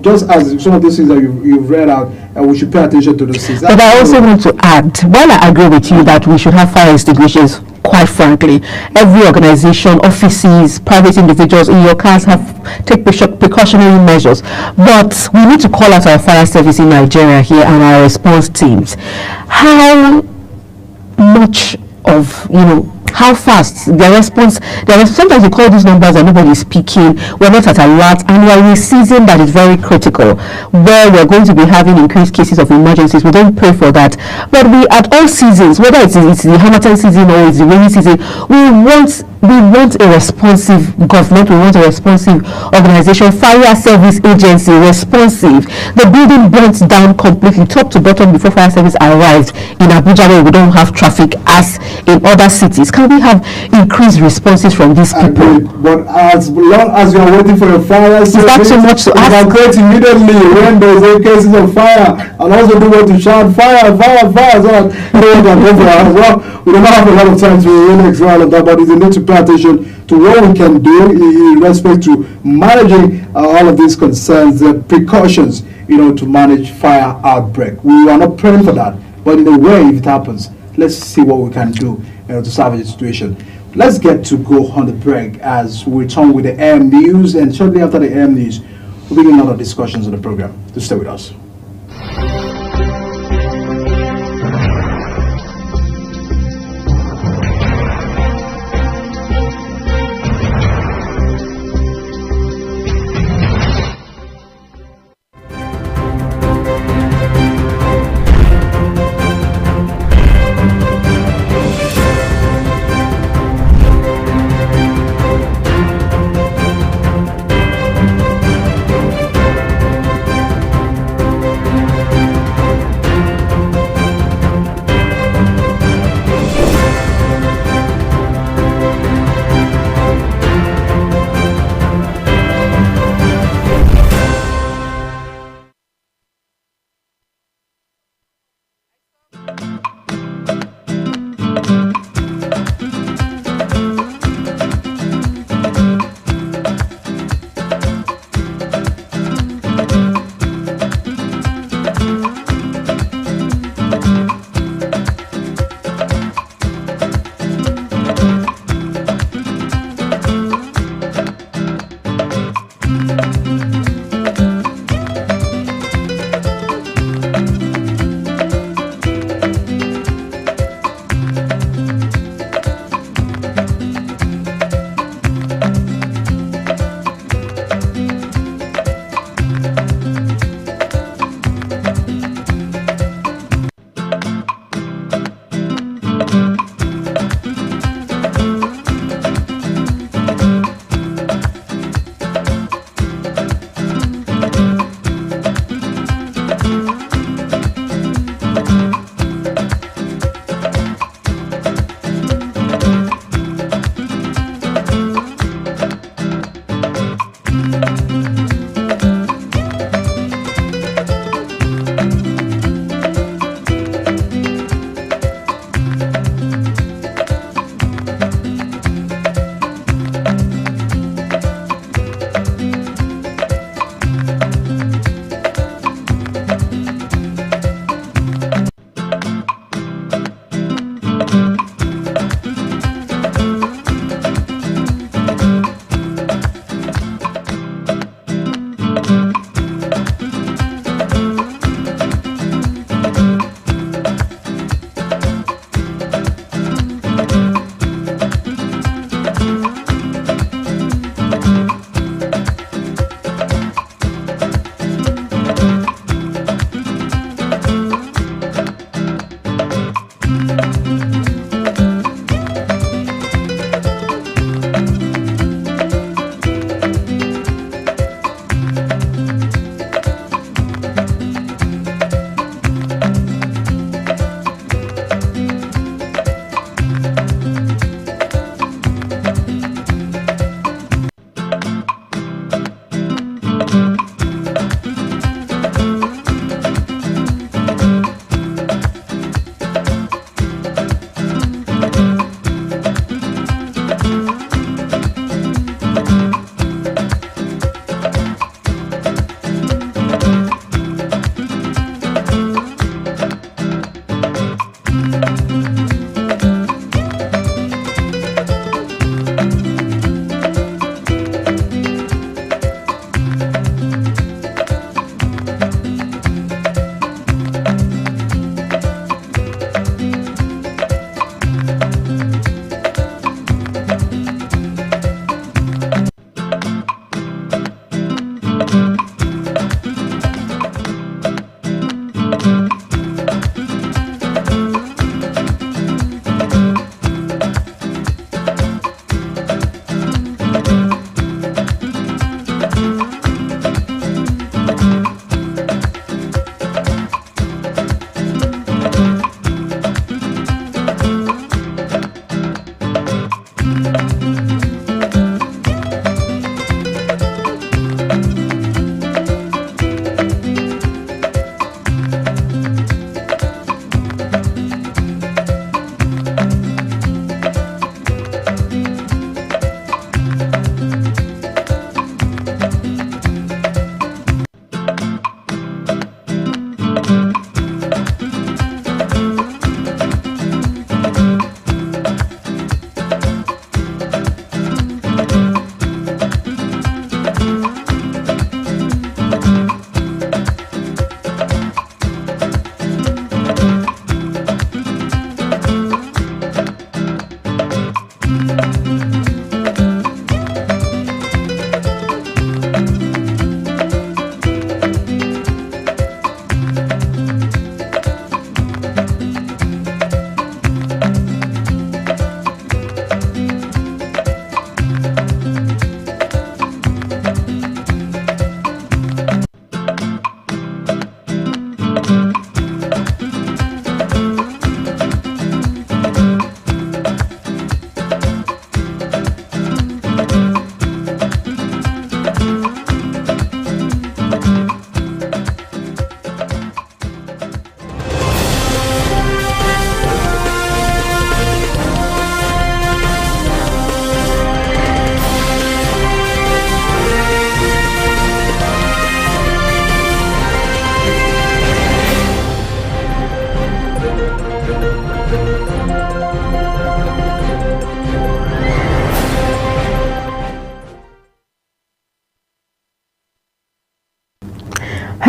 Just as some of these things that you've read out, we should pay attention to those things. But I also want to add, while I agree with you that we should have fire extinguishers, quite frankly, every organization, offices, private individuals in your cars take precautionary measures. But we need to call out our fire service in Nigeria here and our response teams. How much of, how fast their response, sometimes you call these numbers and nobody is speaking, we're not at alert, and we're in a season that is very critical, where we're going to be having increased cases of emergencies. We don't pray for that, but we, at all seasons, whether it's the Harmattan season or it's the rainy season, we want a responsive government, we want a responsive organization, fire service agency, responsive. The building burnt down completely, top to bottom, before fire service arrived in Abuja, where we don't have traffic as in other cities. Can we have increased responses from these people? But as long as you are waiting for a fire service, is that too much to ask? Evacuate immediately when there is cases of fire, and also do what to shout, fire. So, we don't have a lot of time to really explain all of that, but it's a need to pay attention to what we can do in respect to managing all of these concerns, the precautions, to manage fire outbreak. We are not praying for that, but in a way, if it happens, let's see what we can do to salvage the situation. Let's get to go on the break as we return with the AM News, and shortly after the AM News, we'll begin other discussions on the program. To stay with us.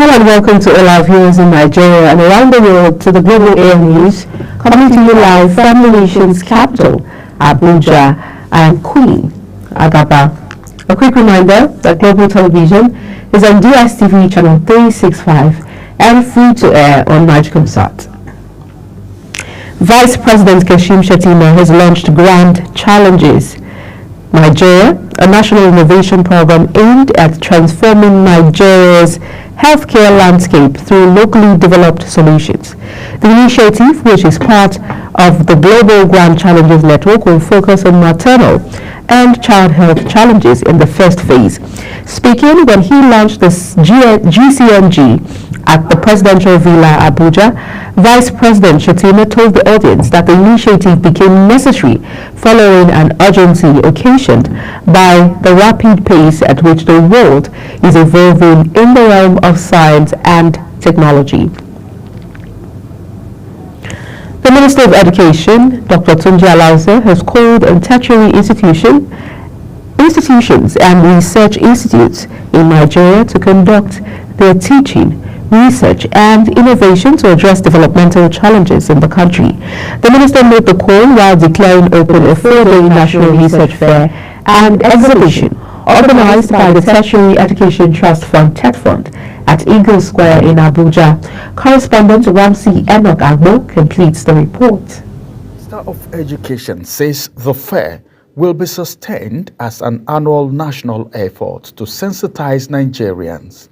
Hello and welcome to all our viewers in Nigeria and around the world to the Global Air News, coming to you live from the nation's capital, Abuja. I am Queen Agaba. A quick reminder that Global Television is on DSTV channel 365 and free to air on Nigecomsat. Vice President Kashim Shettima has launched Grand Challenges Nigeria, a national innovation program aimed at transforming Nigeria's healthcare landscape through locally developed solutions. The initiative, which is part of the Global Grand Challenges Network, will focus on maternal and child health challenges in the first phase. Speaking when he launched the GCNG at the Presidential Villa, Abuja, Vice President Shettima told the audience that the initiative became necessary following an urgency occasioned by the rapid pace at which the world is evolving in the realm of science and technology. The Minister of Education, Dr. Tunji Alausa, has called on tertiary institutions and research institutes in Nigeria to conduct their teaching, research and innovation to address developmental challenges in the country. The minister made the call while declaring open a 4-day National Research Fair and exhibition organized by the Tertiary Education Trust Fund (TETFund) at Eagle Square in Abuja. Correspondent Ramsey Enoch Agbo completes the report. Minister of Education says the fair will be sustained as an annual national effort to sensitize Nigerians,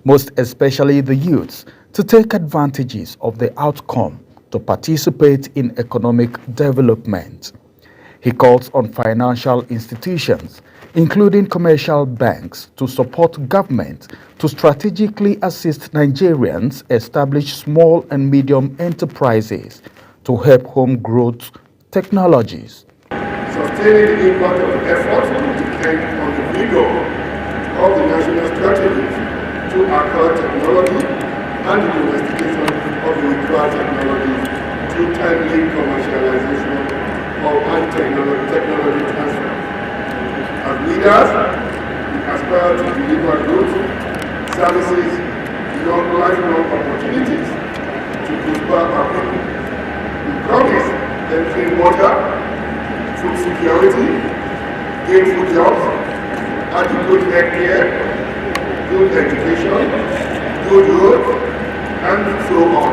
most especially the youths, to take advantages of the outcome to participate in economic development. He calls on financial institutions, including commercial banks, to support government to strategically assist Nigerians establish small and medium enterprises to help home growth technologies. Sustaining the impact of the effort will depend on the vigor of the national strategies to acquire technology and the domestication of the required technologies through timely commercialization and technology transfer. As leaders, we aspire to deliver goods, services, lifelong opportunities to prosper our people. We promise them clean water, food security, gainful jobs, adequate health care, good education, good roads, and so on.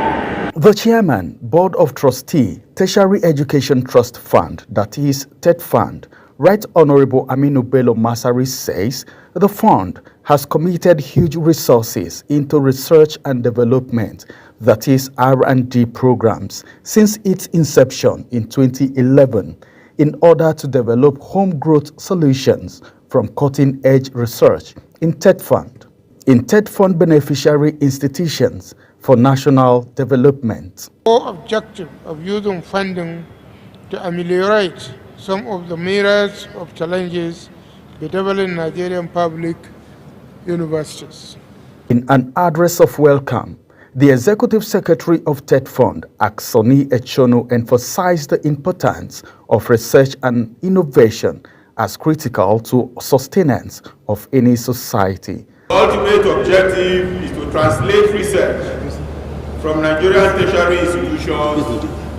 The Chairman, Board of Trustee, Tertiary Education Trust Fund, that is TETFund, Right Honorable Aminu Bello Masari, says the fund has committed huge resources into research and development, that is R&D programs, since its inception in 2011, in order to develop home growth solutions from cutting-edge research in TETFund, beneficiary institutions for national development. The objective of using funding to ameliorate some of the myriads of challenges bedeviling Nigerian public universities. In an address of welcome, the Executive Secretary of TETFund, Aksoni Echono, emphasized the importance of research and innovation as critical to sustenance of any society. The ultimate objective is to translate research from Nigerian tertiary institutions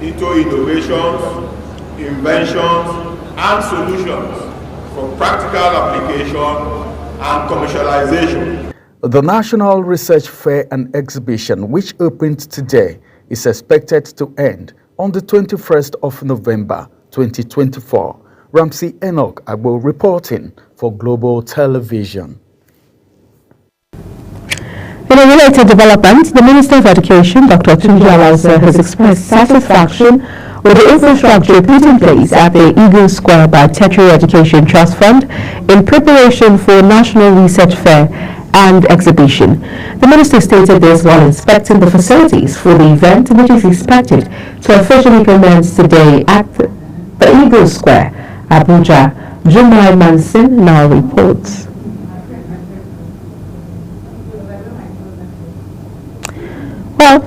into innovations, inventions, and solutions for practical application and commercialization. The National Research Fair and Exhibition, which opened today, is expected to end on the 21st of November 2024. Ramsey Enoch Agbo reporting for Global Television. In a related development, the Minister of Education, Dr. Tunji Alausa, has expressed satisfaction with the infrastructure put in place at the Eagle Square by Tertiary Education Trust Fund in preparation for National Research Fair and Exhibition. The Minister stated this while inspecting the facilities for the event, which is expected to officially commence today at the Eagle Square, Abuja. Jumai Manson now reports. Well,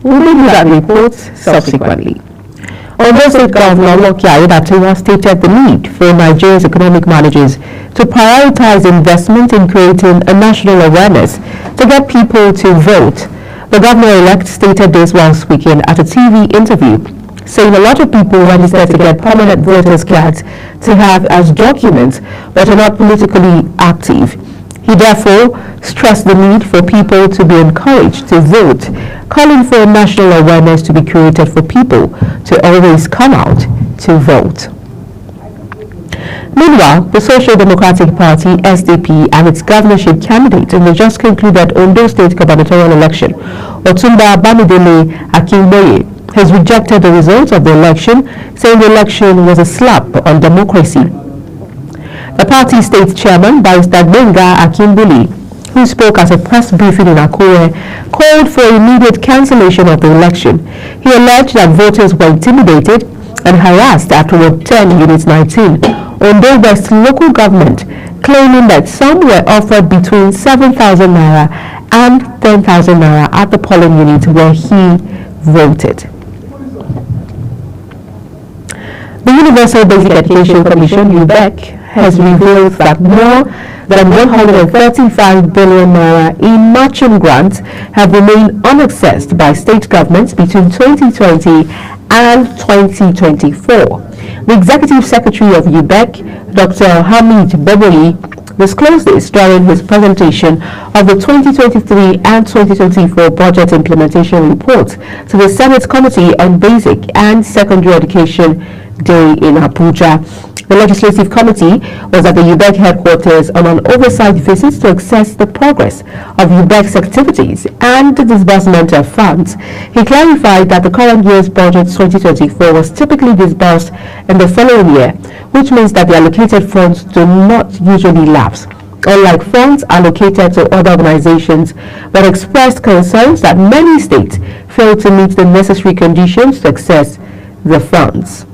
we'll leave you that report subsequently. Although State Governor Loki Ayedatiwa stated the need for Nigeria's economic managers to prioritize investment in creating a national awareness to get people to vote. The governor-elect stated this while speaking at a TV interview, saying a lot of people registered to get permanent voters cards to have as documents but are not politically active. He therefore stressed the need for people to be encouraged to vote, calling for national awareness to be created for people to always come out to vote. Meanwhile, the Social Democratic Party, SDP, and its governorship candidate in the just concluded Ondo State gubernatorial election, Otumba Bamidele Akinboye, has rejected the results of the election, saying the election was a slap on democracy. The party state chairman, Barrister Gbenga Akinbuli, who spoke at a press briefing in Akure, called for immediate cancellation of the election. He alleged that voters were intimidated and harassed at Ward 10, Unit 19, Ondo West local government, claiming that some were offered between 7,000 naira and 10,000 naira at the polling unit where he voted. The Universal Basic Education Commission, UBEC, has revealed that more than 135 billion naira in matching grants have remained unaccessed by state governments between 2020 and 2024. The Executive Secretary of UBEC, Dr. Hamid Beboli, disclosed this during his presentation of the 2023 and 2024 Budget Implementation Report to the Senate Committee on Basic and Secondary Education Day in Abuja. The Legislative Committee was at the UBEC headquarters on an oversight visit to assess the progress of UBEC's activities and the disbursement of funds. He clarified that the current year's budget 2024 was typically disbursed in the following year, which means that the allocated funds do not usually lapse, unlike funds allocated to other organizations, but expressed concerns that many states fail to meet the necessary conditions to access the funds.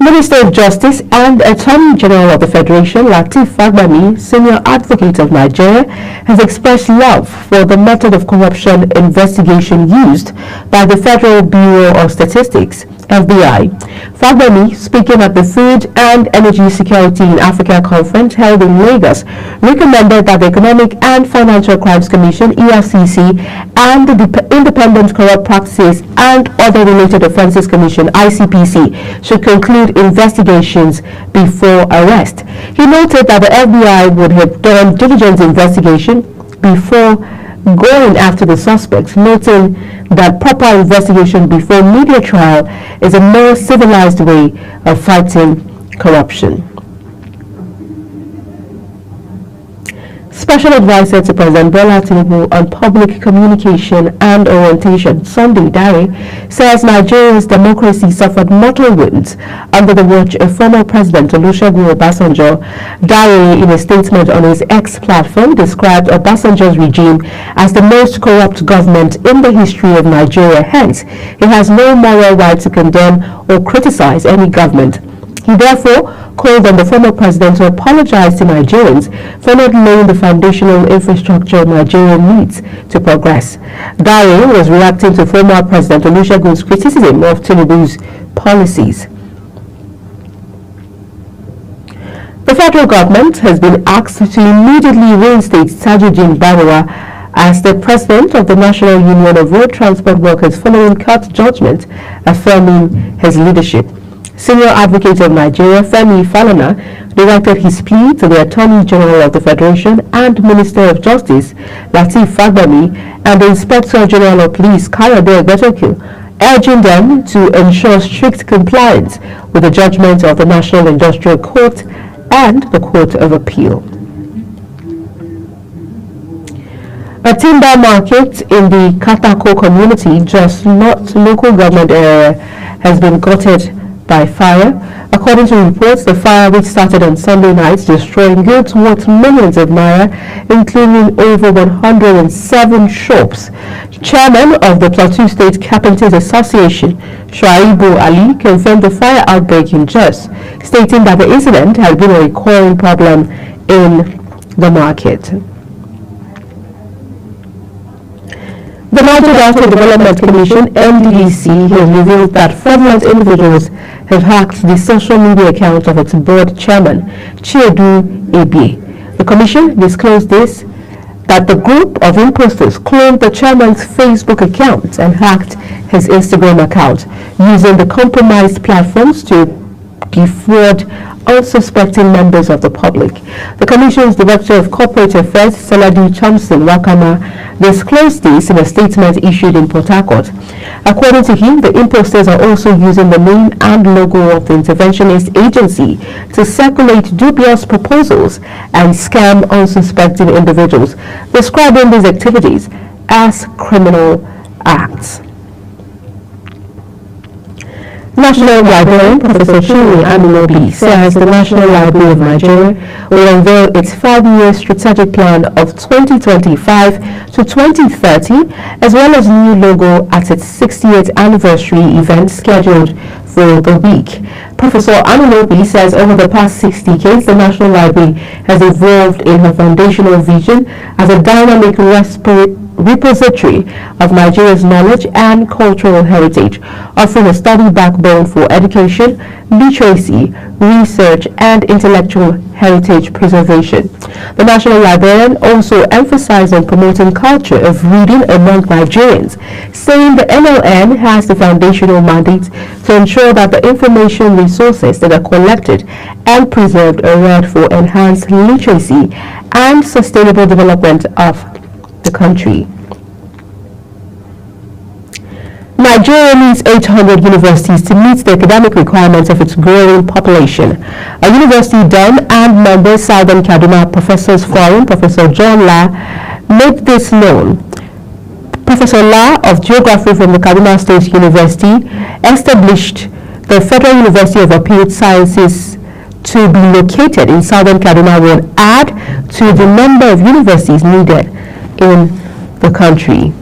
Minister of Justice and Attorney General of the Federation, Lateef Fagbemi, Senior Advocate of Nigeria, has expressed love for the method of corruption investigation used by the Federal Bureau of Statistics, FBI. Fagbemi, speaking at the Food and Energy Security in Africa conference held in Lagos, recommended that the Economic and Financial Crimes Commission, EFCC, and the Independent Corrupt Practices and Other Related Offences Commission, ICPC, should conclude investigations before arrest. He noted that the FBI would have done diligent investigation before going after the suspects, noting that proper investigation before media trial is a more civilized way of fighting corruption. Special Advisor to President Bola Tinubu on Public Communication and Orientation, Sunday Dare, says Nigeria's democracy suffered mortal wounds under the watch of former President Olusegun Obasanjo. Dare, in a statement on his X platform, described Obasanjo's regime as the most corrupt government in the history of Nigeria. Hence, he has no moral right to condemn or criticize any government. He therefore called on the former president to apologize to Nigerians for not laying the foundational infrastructure Nigeria needs to progress. Dare was reacting to former President Olusegun's criticism of Tinubu's policies. The federal government has been asked to immediately reinstate Tajuddin Badawa as the president of the National Union of Road Transport Workers following court judgment affirming his leadership. Senior Advocate of Nigeria, Femi Falana, directed his plea to the Attorney General of the Federation and Minister of Justice, Lateef Fagbemi, and the Inspector General of Police, Kayode Egbetokun, urging them to ensure strict compliance with the judgment of the National Industrial Court and the Court of Appeal. A timber market in the Katako community, just not local government area, has been gutted by fire. According to reports, the fire, which started on Sunday night, destroying goods worth millions of naira, including over 107 shops. Chairman of the Plateau State Carpenters Association, Shuaibu Ali, confirmed the fire outbreak in Jos, stating that the incident had been a recurring problem in the market. The Niger Delta Development Commission, NDDC, has revealed that fraudulent individuals have hacked the social media account of its board chairman, Chiedu Ebie. The commission disclosed this, that the group of imposters cloned the chairman's Facebook account and hacked his Instagram account, using the compromised platforms to defraud unsuspecting members of the public. The Commission's Director of Corporate Affairs, Saladi Thompson Wakama, disclosed this in a statement issued in Port Harcourt. According to him, the imposters are also using the name and logo of the interventionist agency to circulate dubious proposals and scam unsuspecting individuals, describing these activities as criminal acts. National Librarian Professor Chinwe Anunobi says the National Library of Nigeria will unveil its 5-year strategic plan of 2025 to 2030, as well as new logo at its 60th anniversary event scheduled for the week. Professor Anunobi says over the past 6 decades, the National Library has evolved in her foundational vision as a dynamic repository of Nigeria's knowledge and cultural heritage, offering a steady backbone for education, literacy, research, and intellectual heritage preservation. The National Librarian also emphasized on promoting culture of reading among Nigerians, saying the NLN has the foundational mandate to ensure that the information resources that are collected and preserved are read for enhanced literacy and sustainable development of the country. Nigeria needs 800 universities to meet the academic requirements of its growing population. A university den and member Southern Kaduna Professors Forum, Professor John La, made this known. Professor La of Geography from the Kaduna State University established the Federal University of Applied Sciences to be located in Southern Kaduna will add to the number of universities needed in the country.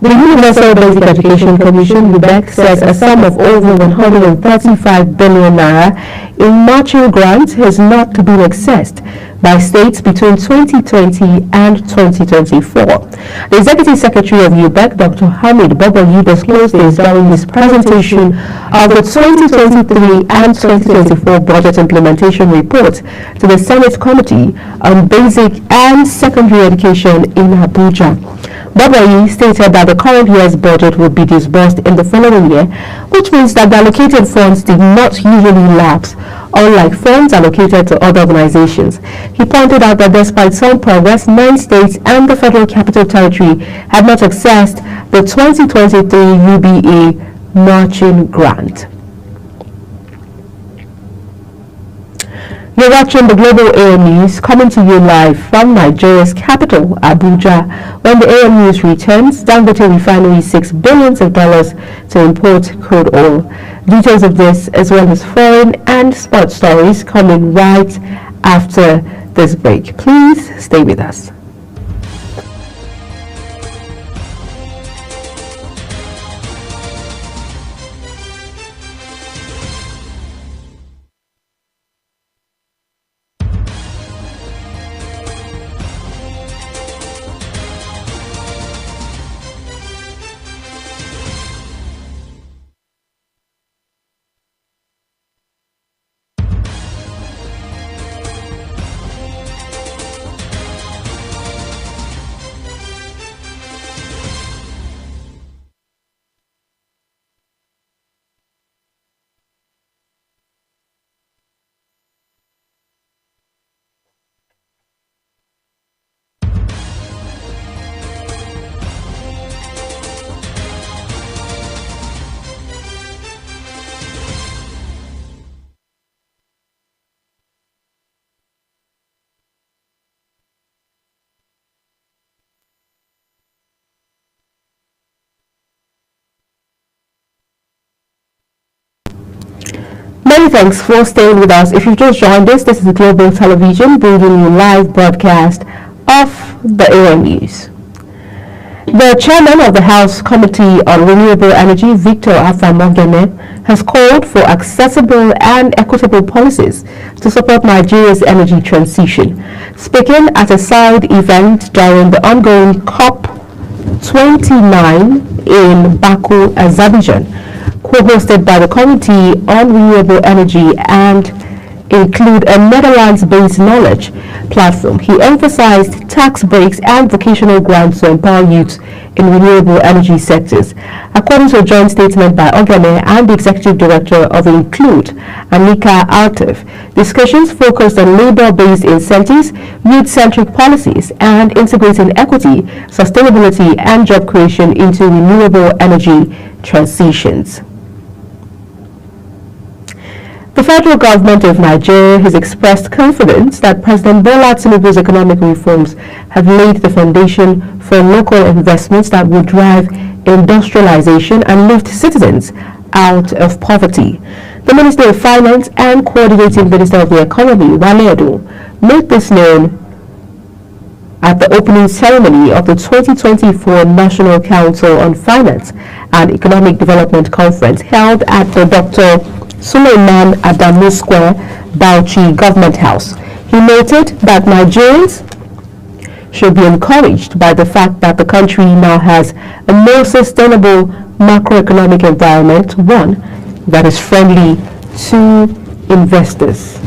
The Universal Basic Education Commission, UBEC, says a sum of over 135 billion naira in matching grants has not been accessed by states between 2020 and 2024. The Executive Secretary of UBEC, Dr. Hamid Boboyi, disclosed this during his presentation of the 2023 and 2024 Budget Implementation Report to the Senate Committee on Basic and Secondary Education in Abuja. Boboyi stated that the current year's budget would be disbursed in the following year, which means that the allocated funds did not usually lapse, unlike funds allocated to other organizations. He pointed out that despite some progress, 9 states and the Federal Capital Territory have not accessed the 2023 UBA matching grant. You're watching the Global AM News, coming to you live from Nigeria's capital, Abuja. When the AM News returns, Dangote Refinery $6 billion to import crude oil. Details of this, as well as foreign and sports stories, coming right after this break. Please stay with us. Many thanks for staying with us. If you've just joined us, this is Global Television bringing you live broadcast of the AM News. The chairman of the House Committee on Renewable Energy, Victor Afamogene, has called for accessible and equitable policies to support Nigeria's energy transition. Speaking at a side event during the ongoing COP29 in Baku, Azerbaijan, co-hosted by the Committee on Renewable Energy and include a Netherlands-based knowledge platform. He emphasized tax breaks and vocational grants to empower youth in renewable energy sectors. According to a joint statement by Ogene and the executive director of Include, Anika Altef, discussions focused on labor-based incentives, youth-centric policies, and integrating equity, sustainability, and job creation into renewable energy transitions. The federal government of Nigeria has expressed confidence that President Bola Tinubu's economic reforms have laid the foundation for local investments that will drive industrialization and lift citizens out of poverty. The Minister of Finance and Coordinating Minister of the Economy, Wale Edun, made this known at the opening ceremony of the 2024 National Council on Finance and Economic Development Conference held at the Dr. Suleiman Adamu Square, Bauchi Government House. He noted that Nigerians should be encouraged by the fact that the country now has a more sustainable macroeconomic environment, one that is friendly to investors.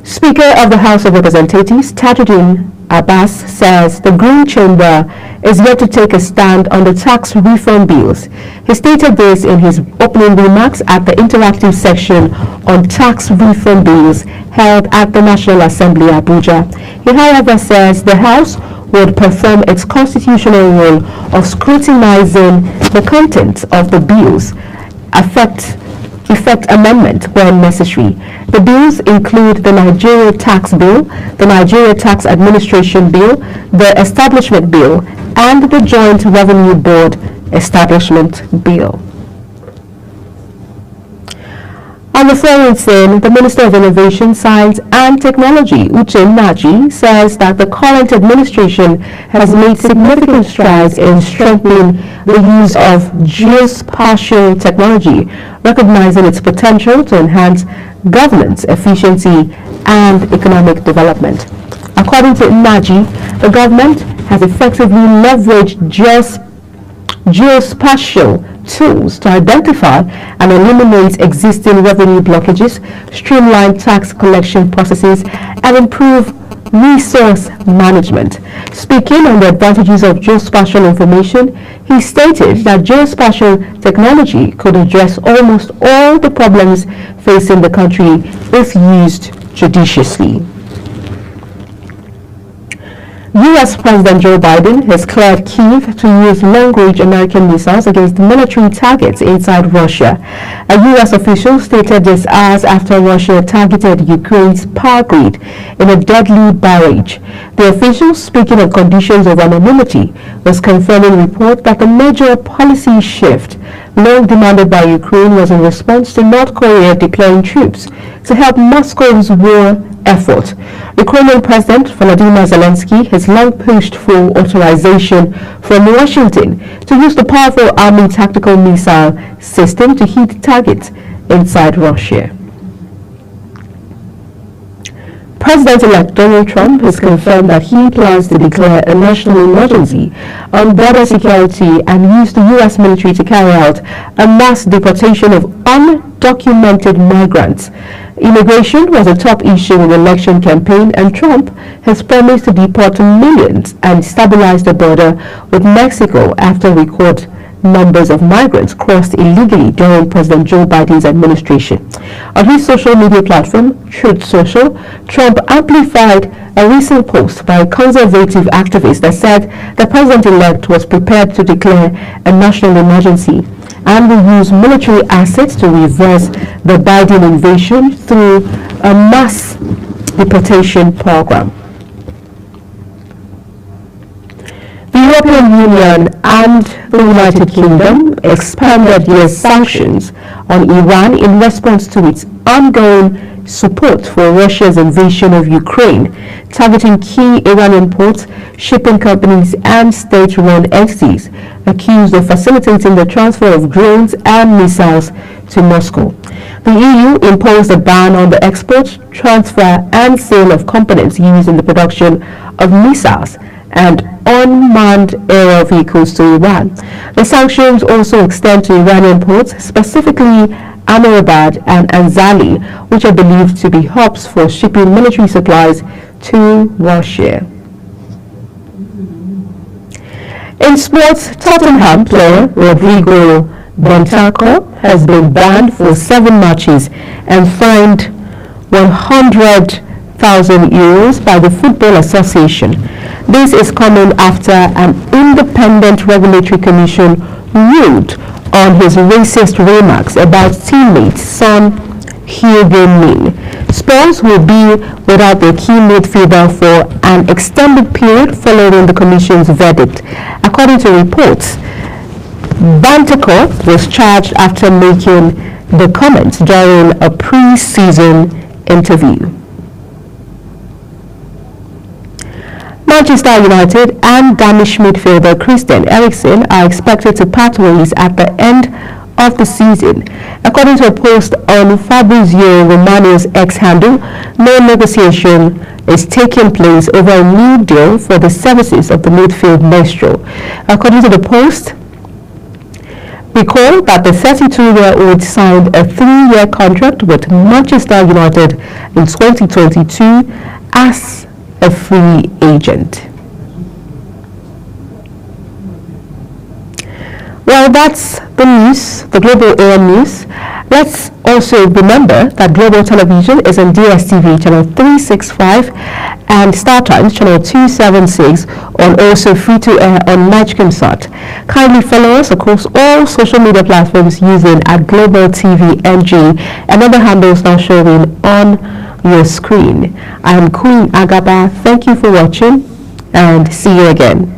Speaker of the House of Representatives, Tajuddin Abbas, says the Green Chamber is yet to take a stand on the tax reform bills. He stated this in his opening remarks at the interactive section on tax reform bills held at the National Assembly, Abuja. He, however, says the House would perform its constitutional role of scrutinizing the content of the bills, effect amendment when necessary. The bills include the Nigeria Tax Bill, the Nigeria Tax Administration Bill, the Establishment Bill, and the Joint Revenue Board Establishment Bill. On the foreign scene, the Minister of Innovation, Science and Technology, Uche Nnaji, says that the current administration has made significant strides in strengthening the use of geospatial technology, recognizing its potential to enhance governance, efficiency, and economic development. According to Nnaji, the government has effectively leveraged geospatial tools to identify and eliminate existing revenue blockages, streamline tax collection processes, and improve resource management. Speaking on the advantages of geospatial information, he stated that geospatial technology could address almost all the problems facing the country if used judiciously. U.S. President Joe Biden has cleared Kyiv to use long-range American missiles against military targets inside Russia. A U.S. official stated this hours after Russia targeted Ukraine's power grid in a deadly barrage. The official, speaking of conditions of anonymity, was confirming report that the major policy shift long demanded by Ukraine was in response to North Korea declaring troops to help Moscow's war effort. Ukrainian President Volodymyr Zelensky has long pushed for authorization from Washington to use the powerful Army tactical missile system to hit targets inside Russia. President-elect Donald Trump has confirmed that he plans to declare a national emergency on border security and use the U.S. military to carry out a mass deportation of undocumented migrants. Immigration was a top issue in the election campaign, and Trump has promised to deport millions and stabilize the border with Mexico after record numbers of migrants crossed illegally during President Joe Biden's administration. On his social media platform, Truth Social, Trump amplified a recent post by a conservative activist that said the president-elect was prepared to declare a national emergency and will use military assets to reverse the Biden invasion through a mass deportation program. The European Union and the United Kingdom expanded their sanctions on Iran in response to its ongoing support for Russia's invasion of Ukraine, targeting key Iranian ports, shipping companies, and state-run entities accused of facilitating the transfer of drones and missiles to Moscow. The EU imposed a ban on the export, transfer, and sale of components used in the production of missiles and unmanned aerial vehicles to Iran. The sanctions also extend to Iranian ports, specifically Amirabad and Anzali, which are believed to be hubs for shipping military supplies to Russia. In sports, Tottenham player Rodrigo Bentancur has been banned for 7 matches and fined €100,000 by the Football Association. This is coming after an independent regulatory commission ruled on his racist remarks about teammates Son Heung-min. Spurs will be without their key midfielder for an extended period following the commission's verdict. According to reports, Bentancur was charged after making the comments during a pre-season interview. Manchester United and Danish midfielder Christian Eriksen are expected to part ways at the end of the season. According to a post on Fabrizio Romano's X handle, no negotiation is taking place over a new deal for the services of the midfield maestro. According to the post, recall that the 32-year-old signed a 3-year contract with Manchester United in 2022 as a free agent. Well, that's the news, the Global AM news. Let's also remember that Global Television is on DSTV channel 365 and StarTimes channel 276, on also free-to-air on Nightcomsat. Kindly follow us across all social media platforms using @Global TV NG and other handles now showing on your screen. I am Queen Agaba. Thank you for watching and see you again.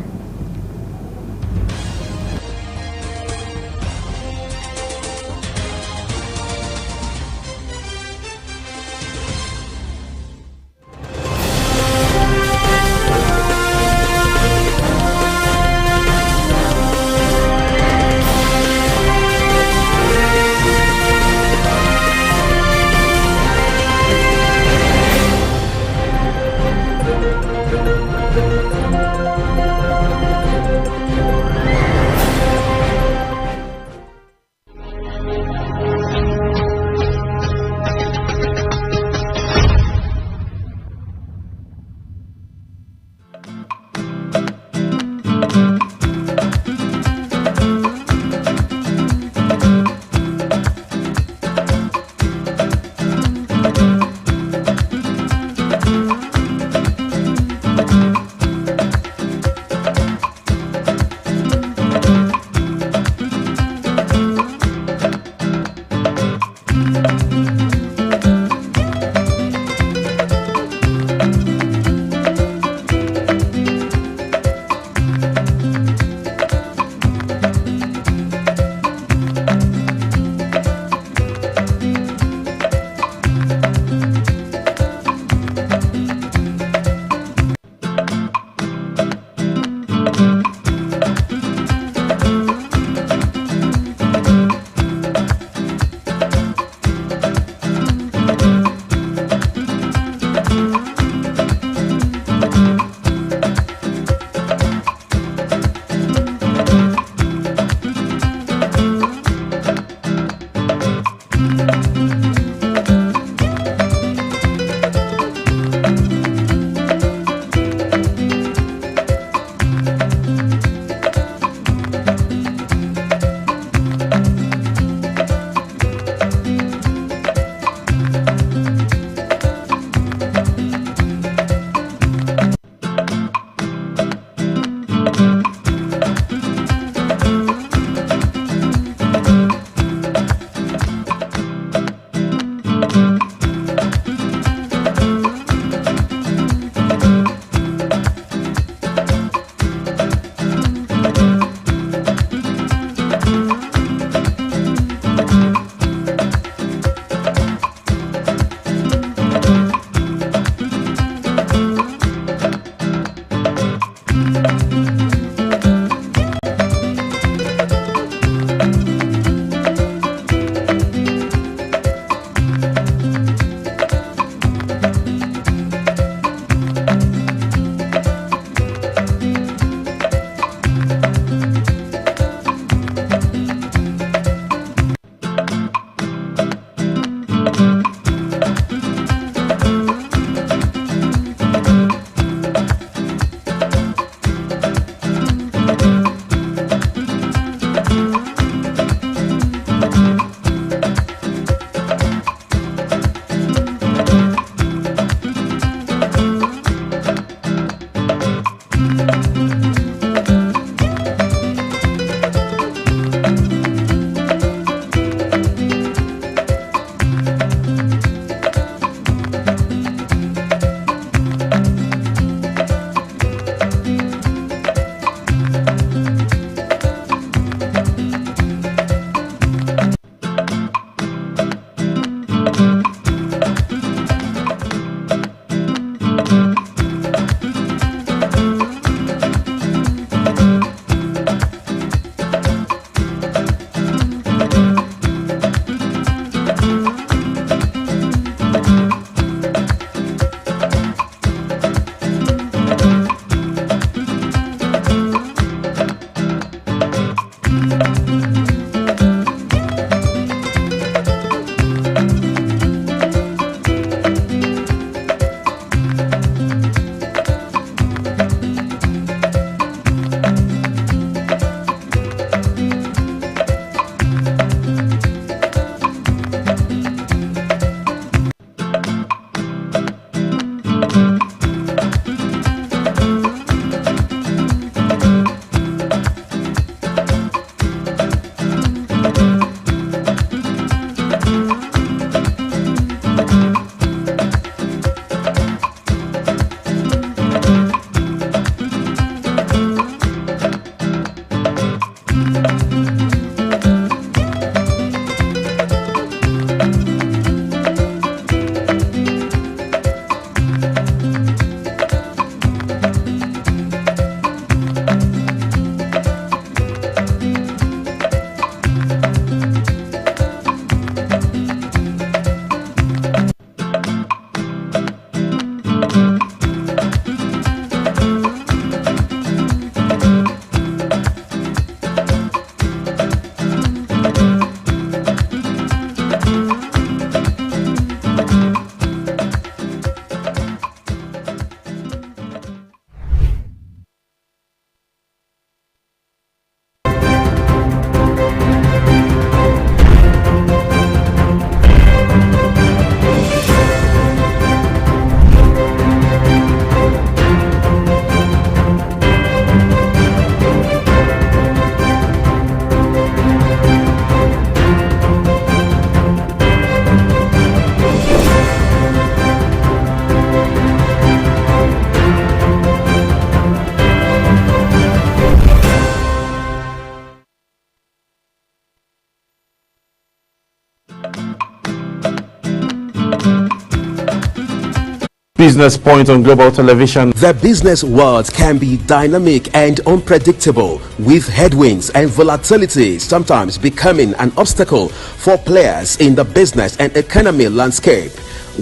Business Point on Global Television. The business world can be dynamic and unpredictable, with headwinds and volatility sometimes becoming an obstacle for players in the business and economy landscape.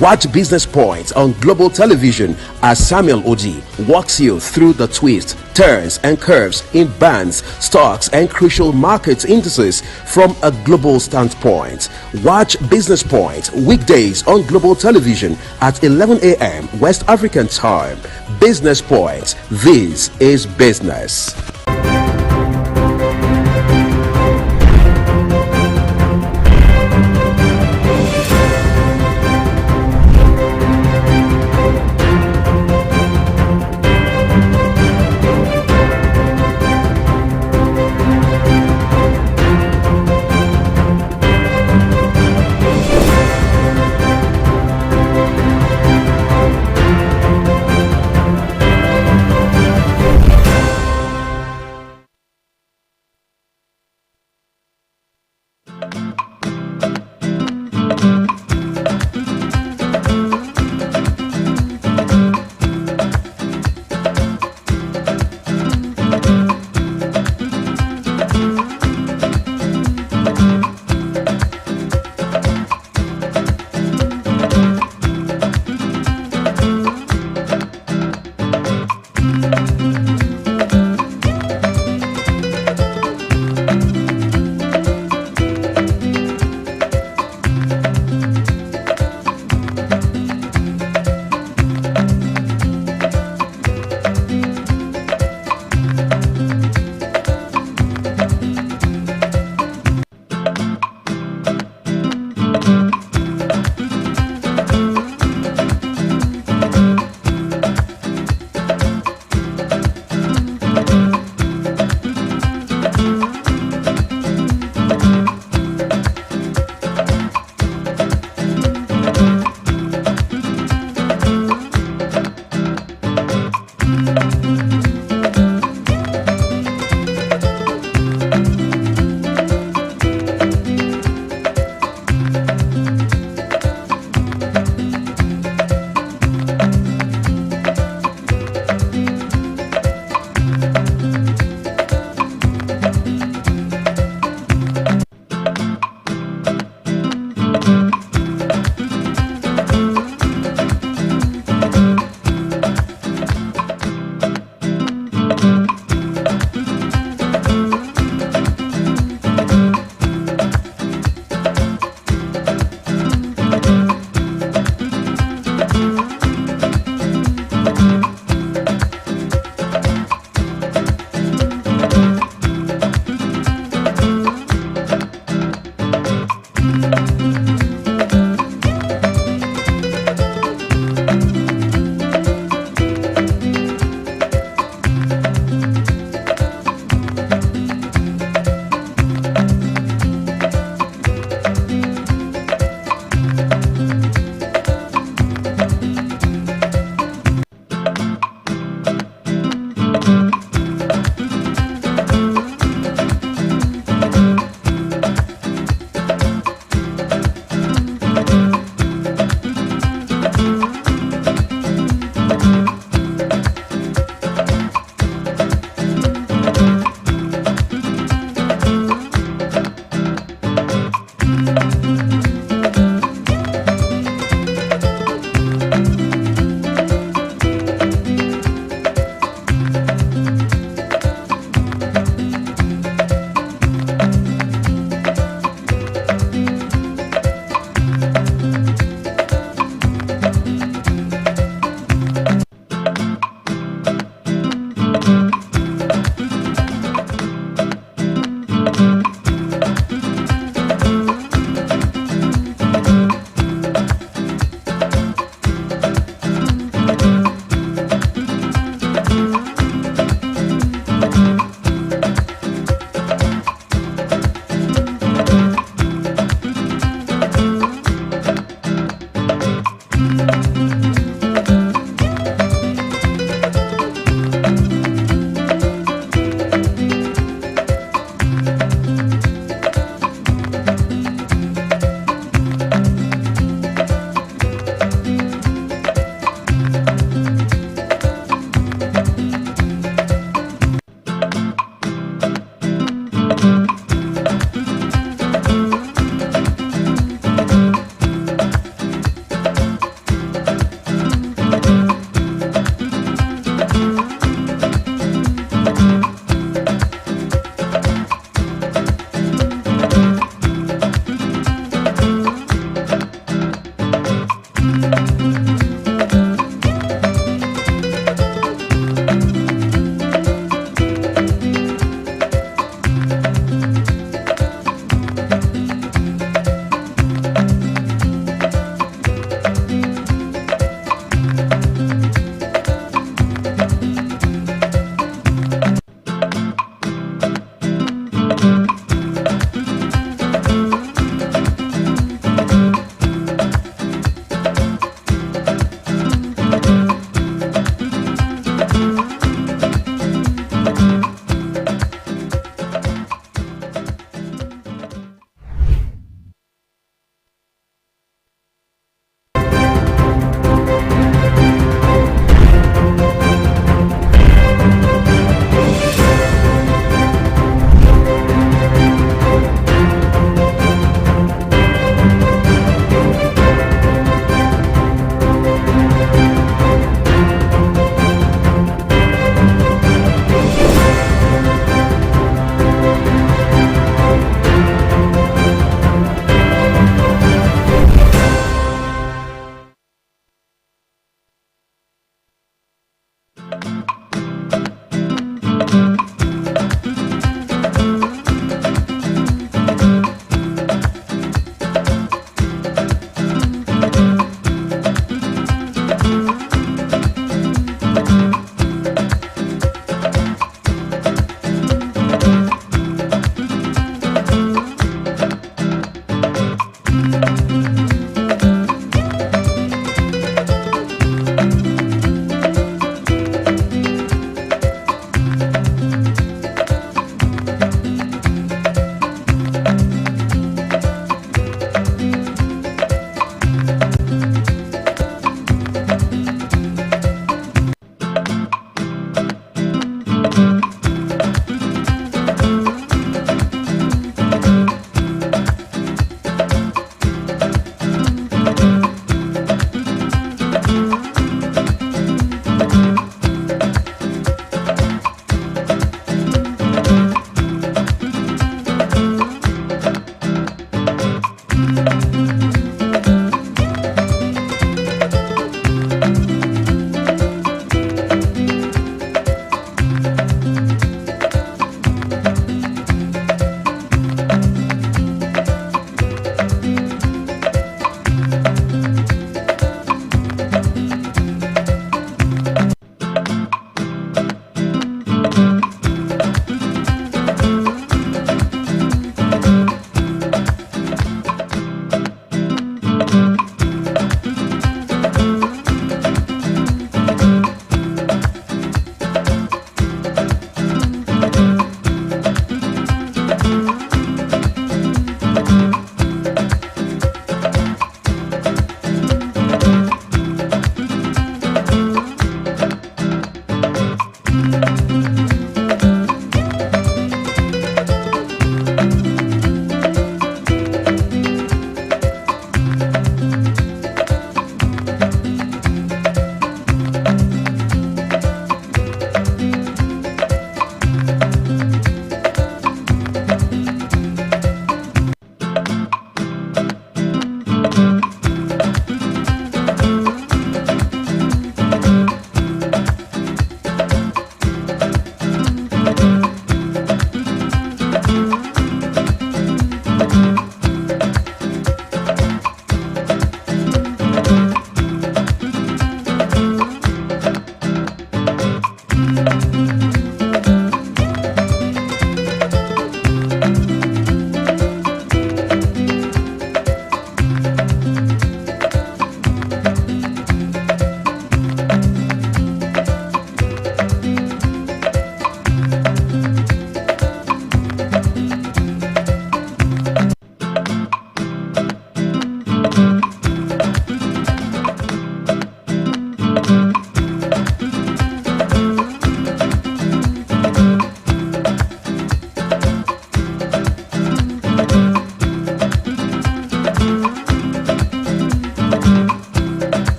Watch Business Point on Global Television as Samuel Oji walks you through the twists, turns and curves in bands, stocks and crucial market indices from a global standpoint. Watch Business Point weekdays on Global Television at 11 a.m. West African time. Business Point. This is business.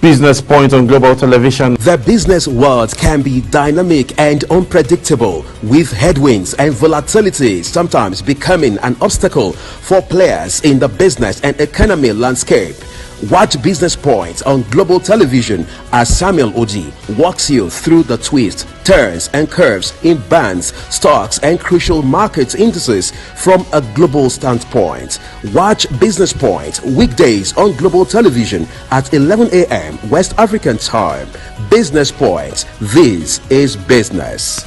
Business Point on Global Television. The business world can be dynamic and unpredictable, with headwinds and volatility sometimes becoming an obstacle for players in the business and economy landscape. Watch Business Point on Global Television as Samuel Oji walks you through the twists, turns and curves in bands, stocks and crucial market indices from a global standpoint. Watch Business Point weekdays on Global Television at 11 a.m. West African time. Business Point. This is business.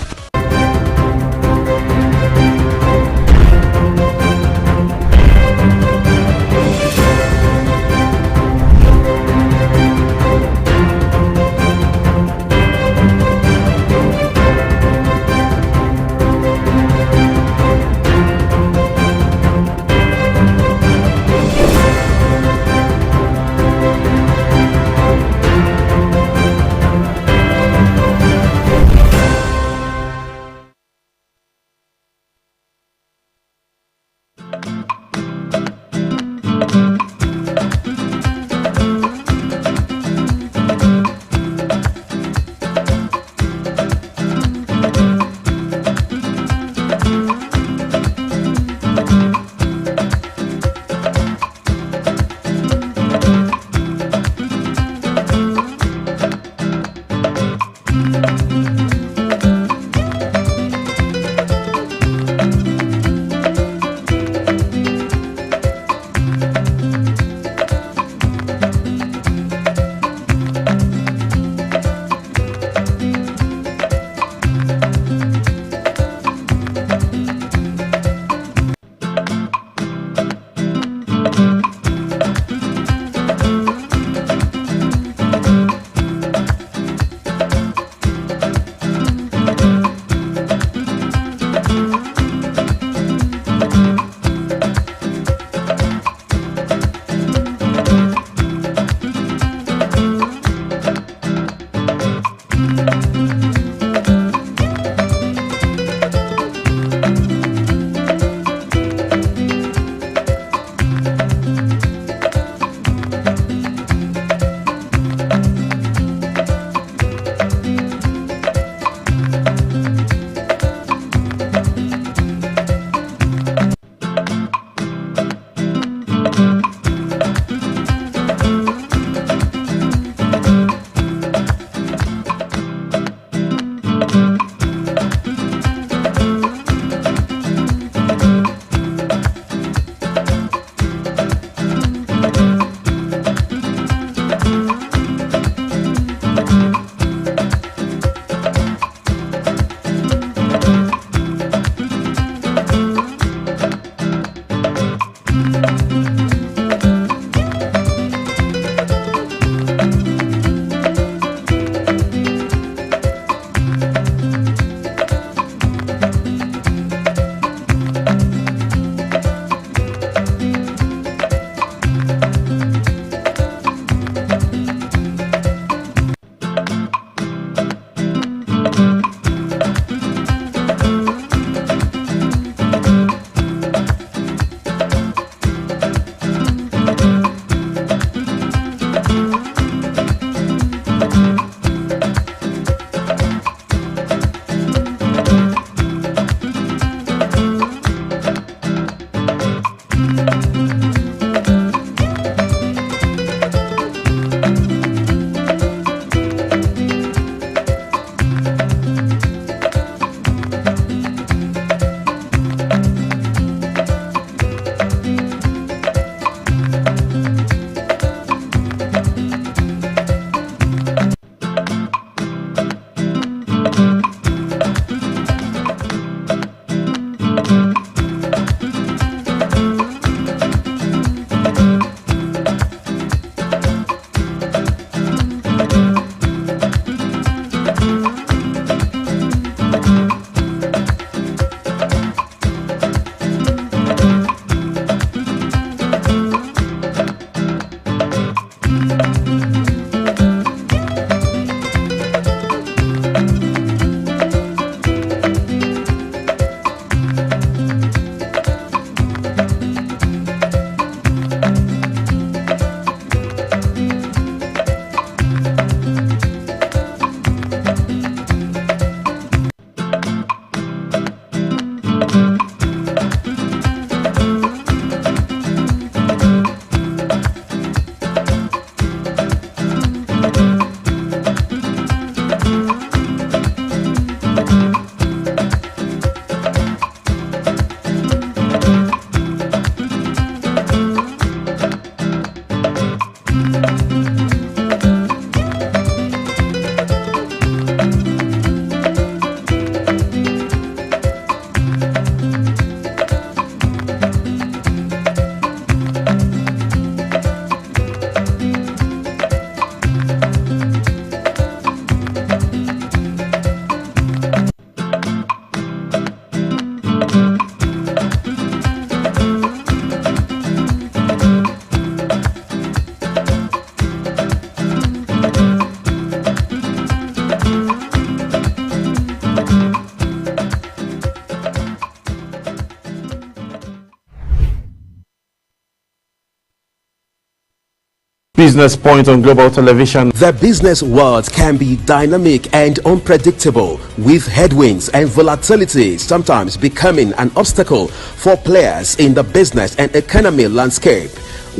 Business Point on Global Television. The business world can be dynamic and unpredictable, with headwinds and volatility sometimes becoming an obstacle for players in the business and economy landscape.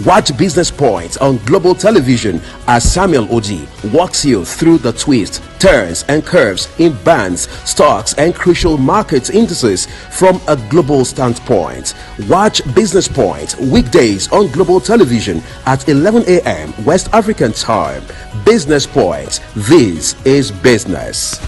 Watch Business Point on Global Television as Samuel Oji walks you through the twists, turns and curves in bonds, stocks and crucial market indices from a global standpoint. Watch Business Point weekdays on Global Television at 11 a.m. West African time. Business Point. This is business.